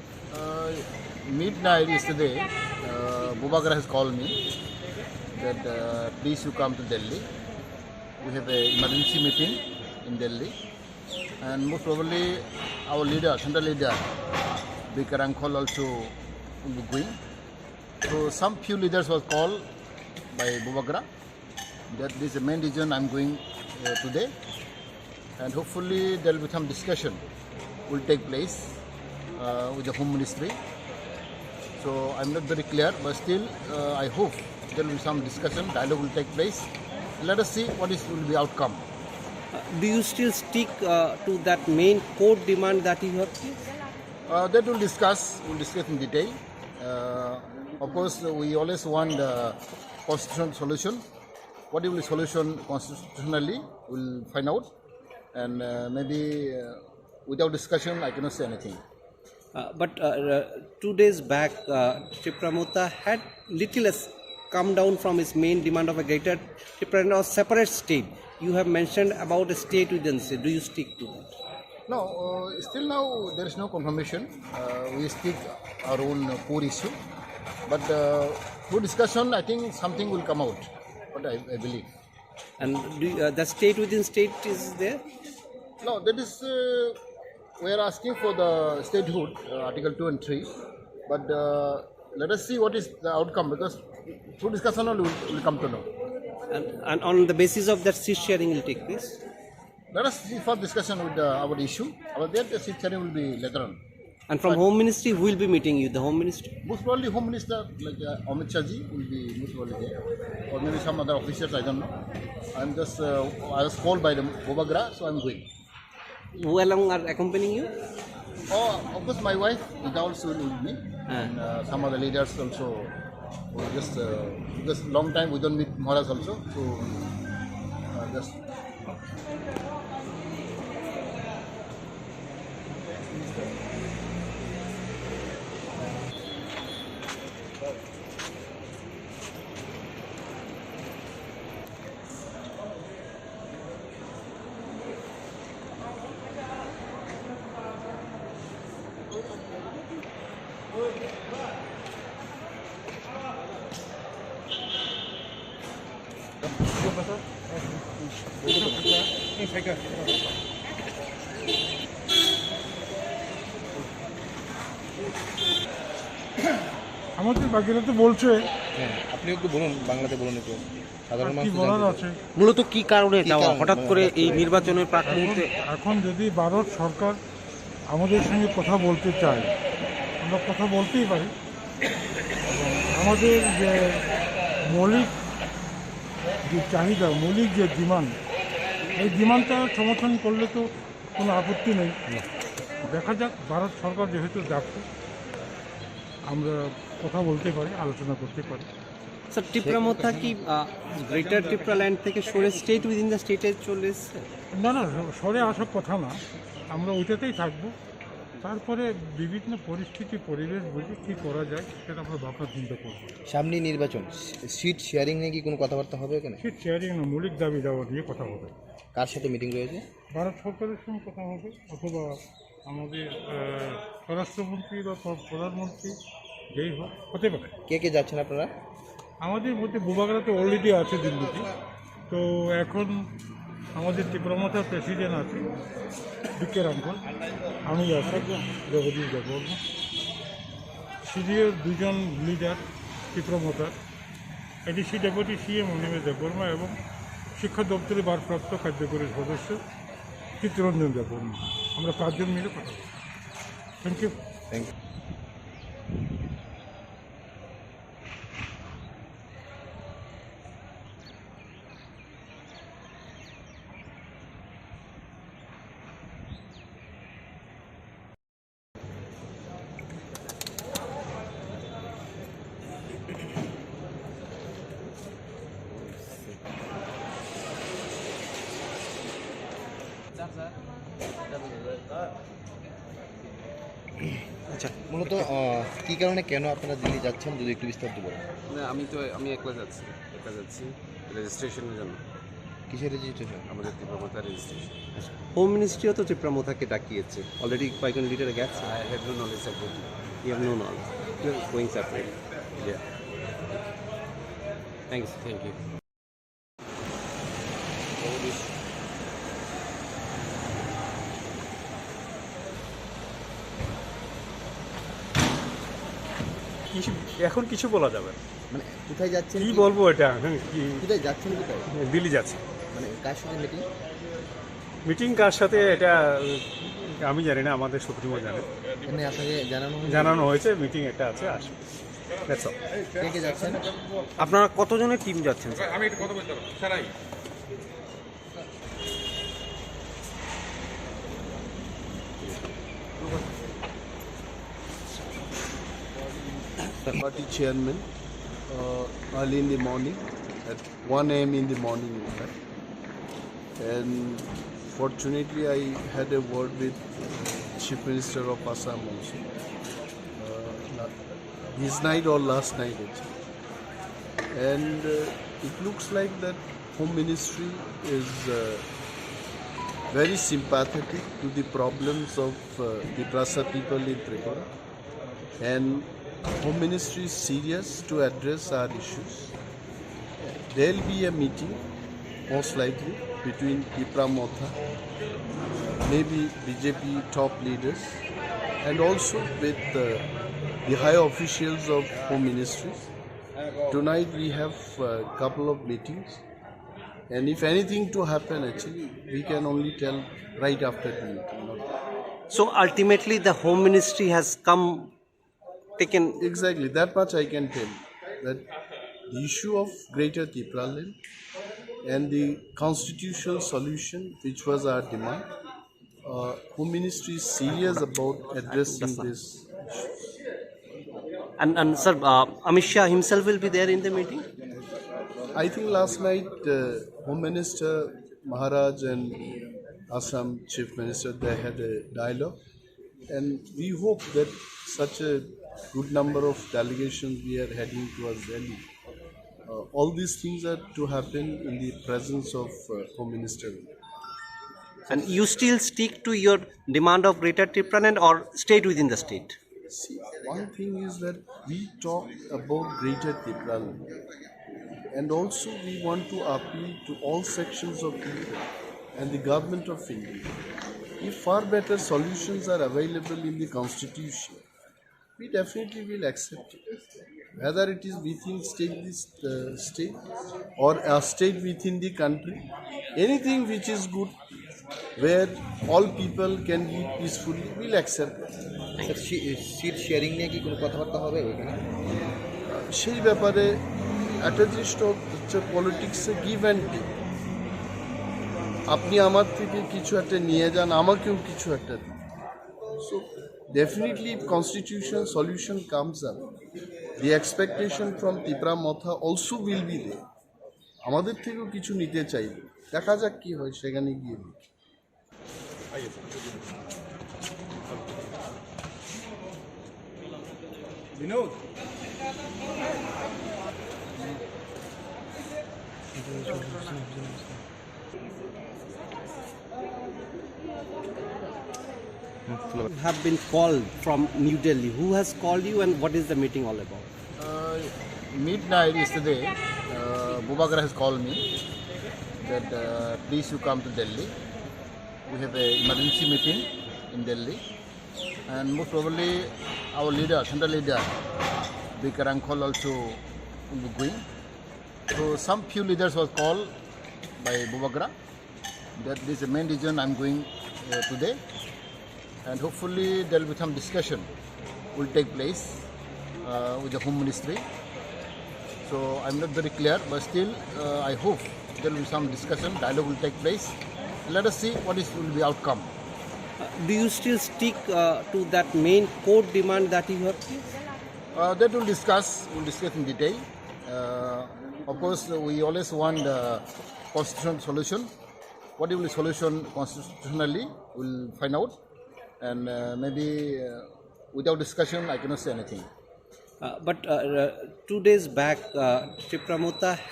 Midnight yesterday, Bubagra has called me that please you come to Delhi. We have an emergency meeting in Delhi, and most probably our leader, central leader, Ringhorkha also will be going. So some few leaders was called by Bubagra. That is the main reason I'm going today, and hopefully there will be some discussion will take place with the Home Ministry. So I'm not very clear, but still I hope there will be some discussion, dialogue will take place. Let us see what will be the outcome. Do you still stick to that main core demand that you have? That we'll discuss in detail. Of course, we always want constitutional solution. What will be solution constitutionally, we'll find out. And maybe without discussion, I cannot say anything. But 2 days back, Tipra Mothano had little less come down from its main demand of a greater Tipra or separate state. You have mentioned about a state within state. Do you stick to that? No, still now there is no confirmation. We stick our own core issue. But through discussion, I think something will come out. What I believe. And the state within state is there? No, that is we are asking for the statehood, Article 2 and 3. But let us see what is the outcome, because through discussion only will come to know. And on the basis of that, seat sharing will take place? Let us see for discussion with our issue. Our the seat sharing will be later on. And from Home Ministry, who will be meeting you? The Home Ministry? Most probably Home Minister like Amit Shah ji will be most probably there, or maybe some other officials. I don't know. I'm just I was called by the Bubagra, so I'm going. Who along are accompanying you? Oh, of course, my wife is also with me, and some other leaders also. Just because long time we don't meet Maharaj also, so just. আমাদের বাকিরা তো বলছে, হ্যাঁ, আপনি একটু বলুন, বাংলাতে বলুন একটু, সাধারণ কি মানুষ তো বলার জানতে আছে। মূলত কি কারণে কি যাওয়া কারণে? হঠাৎ করে এই নির্বাচনের প্রাক এখন মুহূর্তে? এখন যদি ভারত সরকার আমাদের সঙ্গে কথা বলতে চায়, আমরা কথা বলতেই পারি। এবং আমাদের যে মৌলিক যে চাহিদা, মৌলিক যে ডিমান্ড, এই ডিমান্ডটা সমর্থন করলে তো কোনো আপত্তি নেই। দেখা যাক, ভারত সরকার যেহেতু ডাকছে, আমরা কথা বলতে পারি, আলোচনা করতে পারি। স্যার, টিপ্রা মোথা কি গ্রেটার টিপ্রাল্যান্ড থেকে সরে স্টেট উইদিন দ্য স্টেটে চলে এসছে? না না, সরে আসার কথা না, আমরা ওইটাতেই থাকবো। তারপরে বিভিন্ন পরিস্থিতি, পরিবেশ বুঝে কী করা যায় সেটা আমরা ভাবনা চিন্তা করবো। সামনে নির্বাচন, সিট শেয়ারিং নিয়ে কি কোনো কথাবার্তা হবে এখানে? ঠিক শেয়ারিং না, মৌলিক দাবি দেওয়া নিয়ে কথা হবে। কার সাথে মিটিং রয়েছে? ভারত সরকারের সঙ্গে কথা হবে, অথবা আমাদের স্বরাষ্ট্রমন্ত্রী বা প্রধানমন্ত্রী, যেই হোক, হতে পারে। কে কে যাচ্ছেন আপনারা? আমাদের মধ্যে বুবাগরা তো অলরেডি আছে দিল্লিতে, তো এখন আমাদের টিপ্রামথার প্রেসিডেন্ট আছে বিকেরাঙ্কল, আমি আছি, জগদীশ দেববর্মা, সিরিয়ার দুজন লিডার টিপ্রামথার, ADC deputy CM Animesh Debbarma এবং শিক্ষা দপ্তরের ভারপ্রাপ্ত কার্যকরী সদস্য চিত্তরঞ্জন দেববর্মা। আমরা 5 জন মিলে কথা বলছি। Thank you. Thank you. আচ্ছা, মূলত কি কারণে, কেন আপনারা দিল্লি যাচ্ছেন যদি একটু বিস্তারিত বলেন? না, আমি একা যাচ্ছি রেজিস্ট্রেশনের জন্য। কিসের রেজিস্ট্রেশন? আমাদের তীব্রতা রেজিস্ট্রেশন। হোম মিনিস্ট্রিও তো টিপ্রা মোথাকে ডাকিয়েছে, অলরেডি কয়েকজন লিডার গেছে। I have no knowledge about it. You have no knowledge, you are going separate. Yeah. Thank you. এখন কিছু বলা যাবে না। মানে কোথায় যাচ্ছেন? কি বলবো এটা, কি কোথায় যাচ্ছেন? কোথায়? দিল্লি যাচ্ছে। মানে কার সাথে মিটিং? মিটিং কার সাথে এটা আমি জানি না, আমাদের সুপ্রিমো জানে। এমনি আপনাকে জানানো হয়েছে মিটিং একটা আছে, আসবে। That's all. কে কে যাচ্ছেন? আপনারা কতজনের টিম যাচ্ছেন? Party chairman early in the morning, at 1 a.m. in the morning, in fact. And fortunately, I had a word with Chief Minister of Assam also. This night or last night, actually. And it looks like that Home Ministry is very sympathetic to the problems of the Prasa people in Tripura. And Home Ministry is serious to address our issues. There will be a meeting, most likely, between Tipra Motha, maybe BJP top leaders, and also with the high officials of Home Ministries. Tonight we have a couple of meetings, and if anything to happen, actually, we can only tell right after the meeting. So ultimately, the Home Ministry has taken. Exactly, that much I can tell, that the issue of Greater Tipralandni and the constitutional solution, which was our demand, Home Ministry is serious about addressing this. And sir, Amit Shah himself will be there in the meeting? I think last night Home Minister Maharaj and Assam Chief Minister, they had a dialogue, and we hope that such a good number of delegations we are heading towards Delhi. All these things are to happen in the presence of Home Minister. And you still stick to your demand of Greater Tipralandni or stayed within the state? See, one thing is that we talk about Greater Tipralandni, and also we want to appeal to all sections of people and the government of India. If far better solutions are available in the constitution, we definitely will accept it. Whether it is within state or a state within the country, anything which is good, where all people can live peacefully, we'll accept it. Sir seat sharing নিয়ে কি কোনো কথাবার্তা হবে ওইখানে? সেই ব্যাপারে একটা জিনিস হচ্ছে পলিটিক্সে গিভ অ্যান্ড টেক। আপনি আমার থেকে কিছু একটা নিয়ে যান, আমাকেও কিছু একটা দিন। So definitely if constitution solution comes up, the expectation from Tipra Motha also will be there. আমাদের থেকেও কিছু নিতে চাইবে, দেখা যাক কি হয় সেখানে গিয়ে। Binod Have been called from New Delhi. Who has called you and what is the meeting all about? Midnight yesterday, Bubagra has called me that please you come to Delhi. We have an emergency meeting in Delhi, and most probably our leader, central leader, Ringhorkha also will be going. So some few leaders was called by Bubagra that this is the main reason I'm going today, and hopefully there will be some discussion will take place with the Home Ministry. So I'm not very clear, but still I hope there will be some discussion, dialogue will take place. Let us see what will be outcome. Do you still stick to that main core demand that you have? That we'll discuss in detail. Of course, we always want constitutional solution. What will be solution constitutionally, we'll find out. And maybe without discussion, I cannot say anything. But 2 days back, Tipra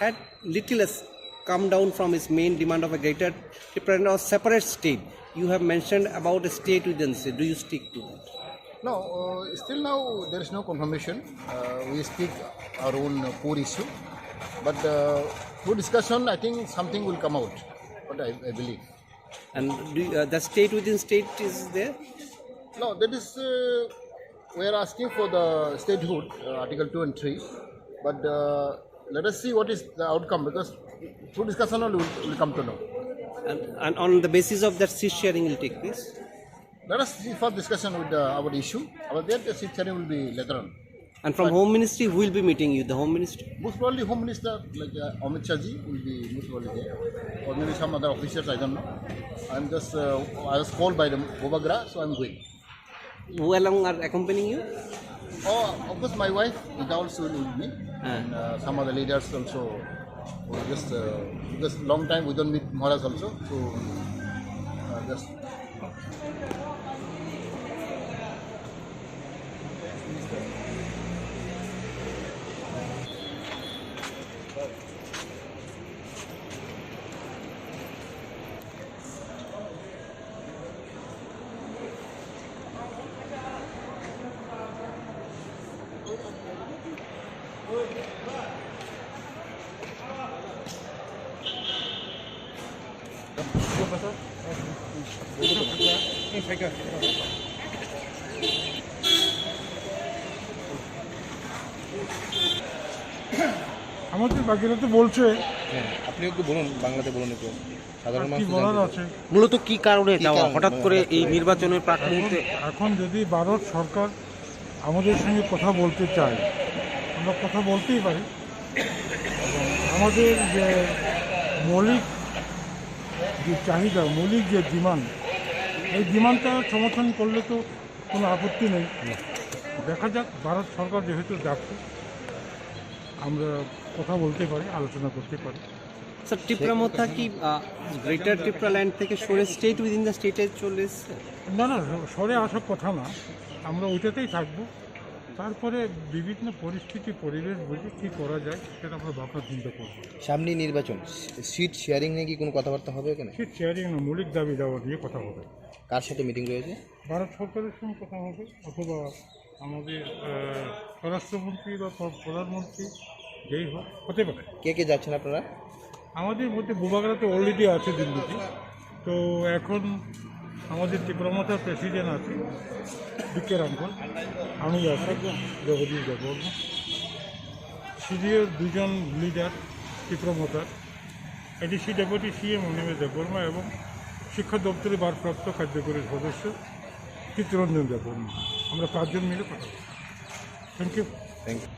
had little come down from his main demand of a greater Tipralandni or separate state. You have mentioned about a state within state. Do you stick to that? No, still now there is no confirmation. We speak our own core issue. But through discussion, I think something will come out. What I believe. And the state within state is there? No, that is we are asking for the statehood, Article 2 and 3. But let us see what is the outcome, because through discussion only will come to know. And on the basis of that, seat sharing will take place? Let us see for discussion with our issue. About that, the seat sharing will be later on. And from Home Ministry, who will be meeting you? The Home Ministry? Most probably Home Minister like Amit Shah ji will be most probably there, or maybe some other officials. I don't know. I'm just I was called by the Bubagra, so I'm going. Who along are accompanying you? Oh, of course, my wife is also with me, and some other leaders also. Just because long time we don't meet Maharaj also, so just. আমাদের বাকিরা তো বলছে, আপনি একটু বলুন, বাংলাতে বলুন একটু, সাধারণ কি মানুষ বলার আছে। মূলত কি কারণে যাওয়া হঠাৎ করে এই নির্বাচনের প্রাক মুহূর্তে? এখন যদি ভারত সরকার আমাদের সঙ্গে কথা বলতে চায়, আমরা কথা বলতেই পারি। আমাদের যে মৌলিক যে চাহিদা, মৌলিক যে ডিমান্ড, এই ডিমান্ডটা সমর্থন করলে তো কোনো আপত্তি নেই। দেখা যাক, ভারত সরকার যেহেতু ডাকছে, আমরা কথা বলতে পারি, আলোচনা করতে পারি। স্যার, টিপ্রা মোথা কি গ্রেটার টিপ্রাল্যান্ড থেকে সরে স্টেট উইদিন দ্য স্টেটে চলে এসছে? না না, সরে আসার কথা না, আমরা ওইটাতেই থাকবো। তারপরে বিভিন্ন পরিস্থিতি, পরিবেশ বুঝে কী করা যায় সেটা আমরা ভাবনা চিন্তা করবো। সামনে নির্বাচন, সিট শেয়ারিং নিয়ে কি কোনো কথাবার্তা হবে এখানে? সিট শেয়ারিং না, মৌলিক দাবি দেওয়া নিয়ে কথা হবে। কার সাথে মিটিং রয়েছে? ভারত সরকারের সঙ্গে কথা হবে, অথবা আমাদের স্বরাষ্ট্রমন্ত্রী বা প্রধানমন্ত্রী যেই হোক হতে পারে। কে কে যাচ্ছেন আপনারা? আমাদের মধ্যে বুবাগরা তো অলরেডি আছে দিল্লিতে, তো এখন আমাদের ত্রিপুরামাথার প্রেসিডেন্ট আছে বিকের আঙ্কল, আমি আছি জগদীশ দেববর্মা, সিরিয়ার দুজন লিডার ত্রিপুরামাথার, ADC deputy CM Animesh Debbarma এবং শিক্ষা দপ্তরের ভারপ্রাপ্ত কার্যকরী সদস্য চিত্তরঞ্জন দেববর্মা। আমরা 5 জন মিলে কথা বলছি। Thank you. Thank you.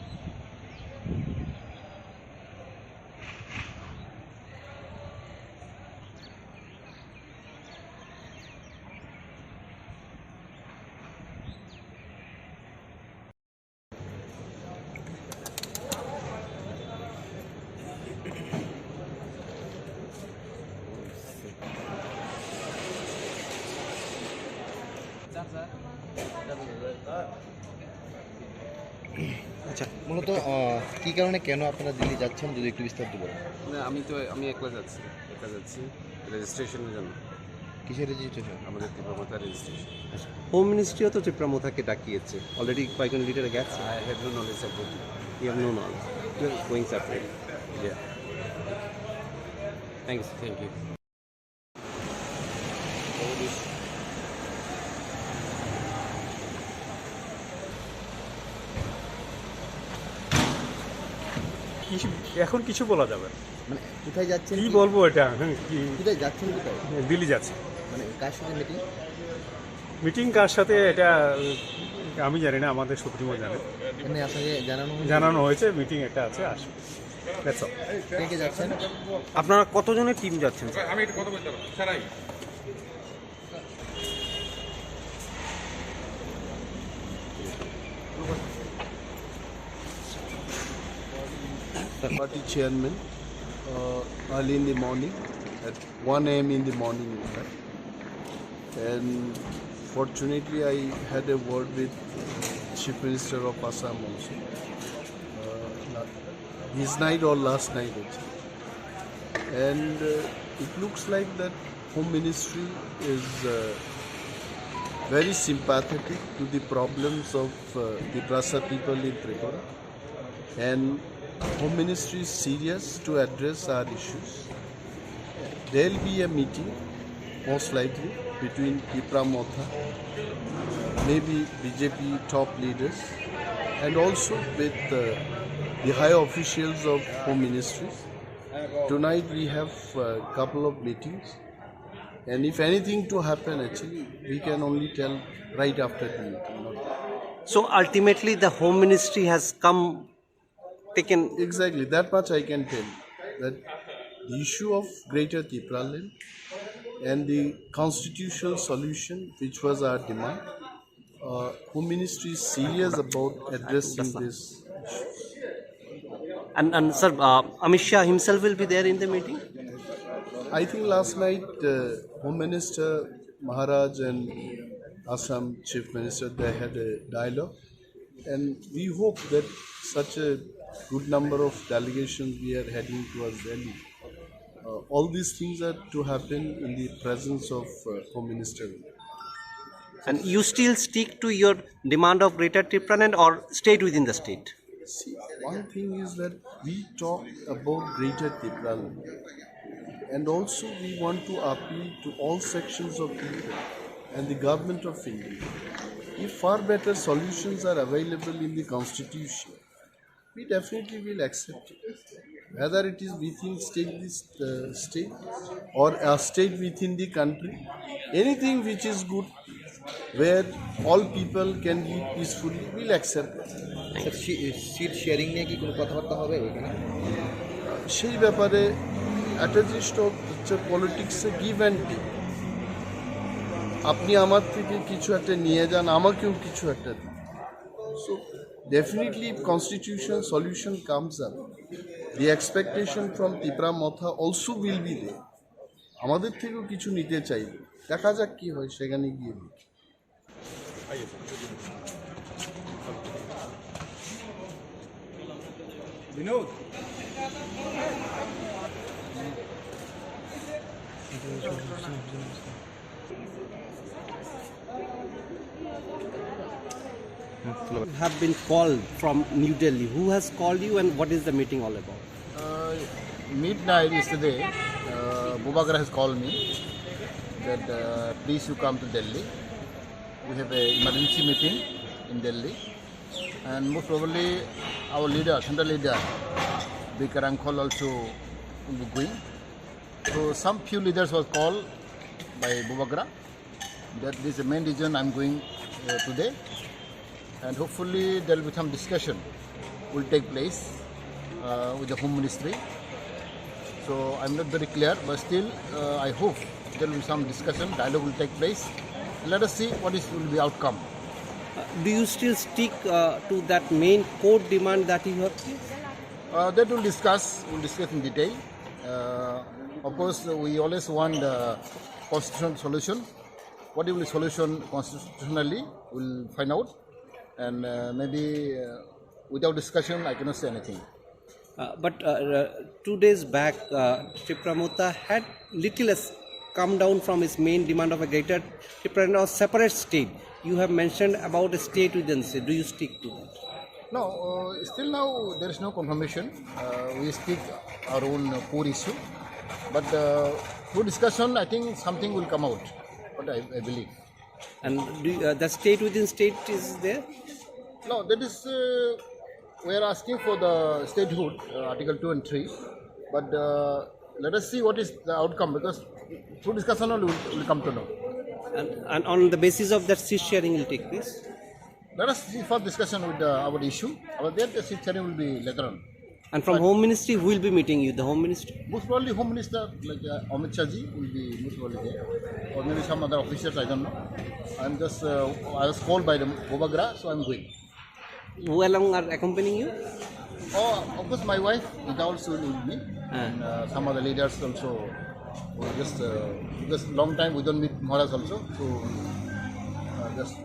আচ্ছা, মূলত কী কারণে কেন আপনারা দিল্লি যাচ্ছেন যদি একটু বিস্তারিত বলেন। আমি একলা যাচ্ছি, একা যাচ্ছি রেজিস্ট্রেশনের জন্য। কিসের রেজিস্ট্রেশন? আমাদের ত্রিপুরামাথার রেজিস্ট্রেশন। হোম মিনিস্ট্রিও তো টিপ্রামোথাকে ডাকিয়েছে অলরেডি, কয়েকজন লিডার গেছে। I have no knowledge about it. You have no knowledge. You are going separate. Yeah. Thanks. Thank you. এখন কিছু বলা যাবে না। মানে কোথায় যাচ্ছেন? কি বলবো এটা? কি কোথায় যাচ্ছেন? কোথায়? দিল্লি যাচ্ছে। মানে কার সাথে মিটিং? মিটিং কার সাথে এটা আমি জানি না, আমাদের সুপ্রিমো জানে। এমনি আপনাকে জানানো হয়েছে মিটিং একটা আছে, আসবে। That's all. কে কে যাচ্ছেন? আপনারা কতজনের টিম যাচ্ছেন? Party chairman early in the morning at 1 a.m. in the morning in fact. And fortunately I had a word with Chief Minister of Assam also this night or last night actually. And it looks like that Home Ministry is very sympathetic to the problems of the Prasa people in Tripura, and Home Ministry is serious to address our issues. There will be a meeting most likely between Tipra Mothano, maybe BJP top leaders, and also with the high officials of Home Ministries. Tonight we have a couple of meetings, and if anything to happen actually we can only tell right after the meeting. So ultimately the Home Ministry has taken... Exactly, that much I can tell, that the issue of Greater Tipralandni and the constitutional solution which was our demand, Home Ministry is serious about addressing this. And sir, Amit Shah himself will be there in the meeting? I think last night Home Minister Maharaj and Assam Chief Minister, they had a dialogue, and we hope that such a good number of delegations we are heading towards Delhi. All these things are to happen in the presence of Home Minister. And you still stick to your demand of Greater Tipralandni or stayed within the state? See, one thing is that we talk about Greater Tipralandni, and also we want to appeal to all sections of people and the government of India. If far better solutions are available in the constitution, we definitely will accept it. Whether it is within state or a state within the country, anything which is good, where all people can live peacefully, we'll accept it. Seat sharing নিয়ে কি কোনো কথাবার্তা হবে এখানে? সেই ব্যাপারে একটা জিনিস হচ্ছে পলিটিক্সে গিভ অ্যান্ড টেক। আপনি আমার থেকে কিছু একটা নিয়ে যান, আমাকেও কিছু একটা দিন। So definitely if constitution solution comes up, the expectation from Tipra Mothano also will be there. আমাদের থেকেও কিছু নিতে চাইবে, দেখা যাক কি হয় সেখানে গিয়ে। Binod have been called from New Delhi. Who has called you and what is the meeting all about? Midnight yesterday, Bubagra has called me that please you come to Delhi. We have an emergency meeting in Delhi, and most probably our leader, central leader, Big Ringhorkha also will be going. So some few leaders was called by Bubagra. That is the main reason I'm going today, and hopefully there will be some discussion will take place with the Home Ministry. So I'm not very clear, but still I hope there will be some discussion, dialogue will take place. Let us see what will be outcome. Do you still stick to that main core demand that you have? That we'll discuss in detail. Of course, we always want the constitutional solution. What will be solution constitutionally, we'll find out. And maybe without discussion, I cannot say anything. But 2 days back, Tipralandni had little less come down from its main demand of a greater Tipra or separate state. You have mentioned about a state within state. Do you stick to that? No, still now there is no confirmation. We speak our own core issue. But through discussion, I think something will come out. What I believe. And the state within state is there? No, that is, we are asking for the statehood, Article 2 and 3. But let us see what is the outcome, because through discussion we'll come to know. And on the basis of that, seat sharing will take place? Let us see for discussion with our issue. Our the seat sharing will be later on. And from Home Ministry, who will be meeting you? The Home Ministry? Most probably Home Minister like Amit Shah will be most probably there, or maybe some other officers. I don't know. I'm just I was called by the Bubagra, so I'm going. Who along are accompanying you? Oh, of course, my wife is also with me, and some other leaders also. Just long time we don't meet Maharaj also, so just.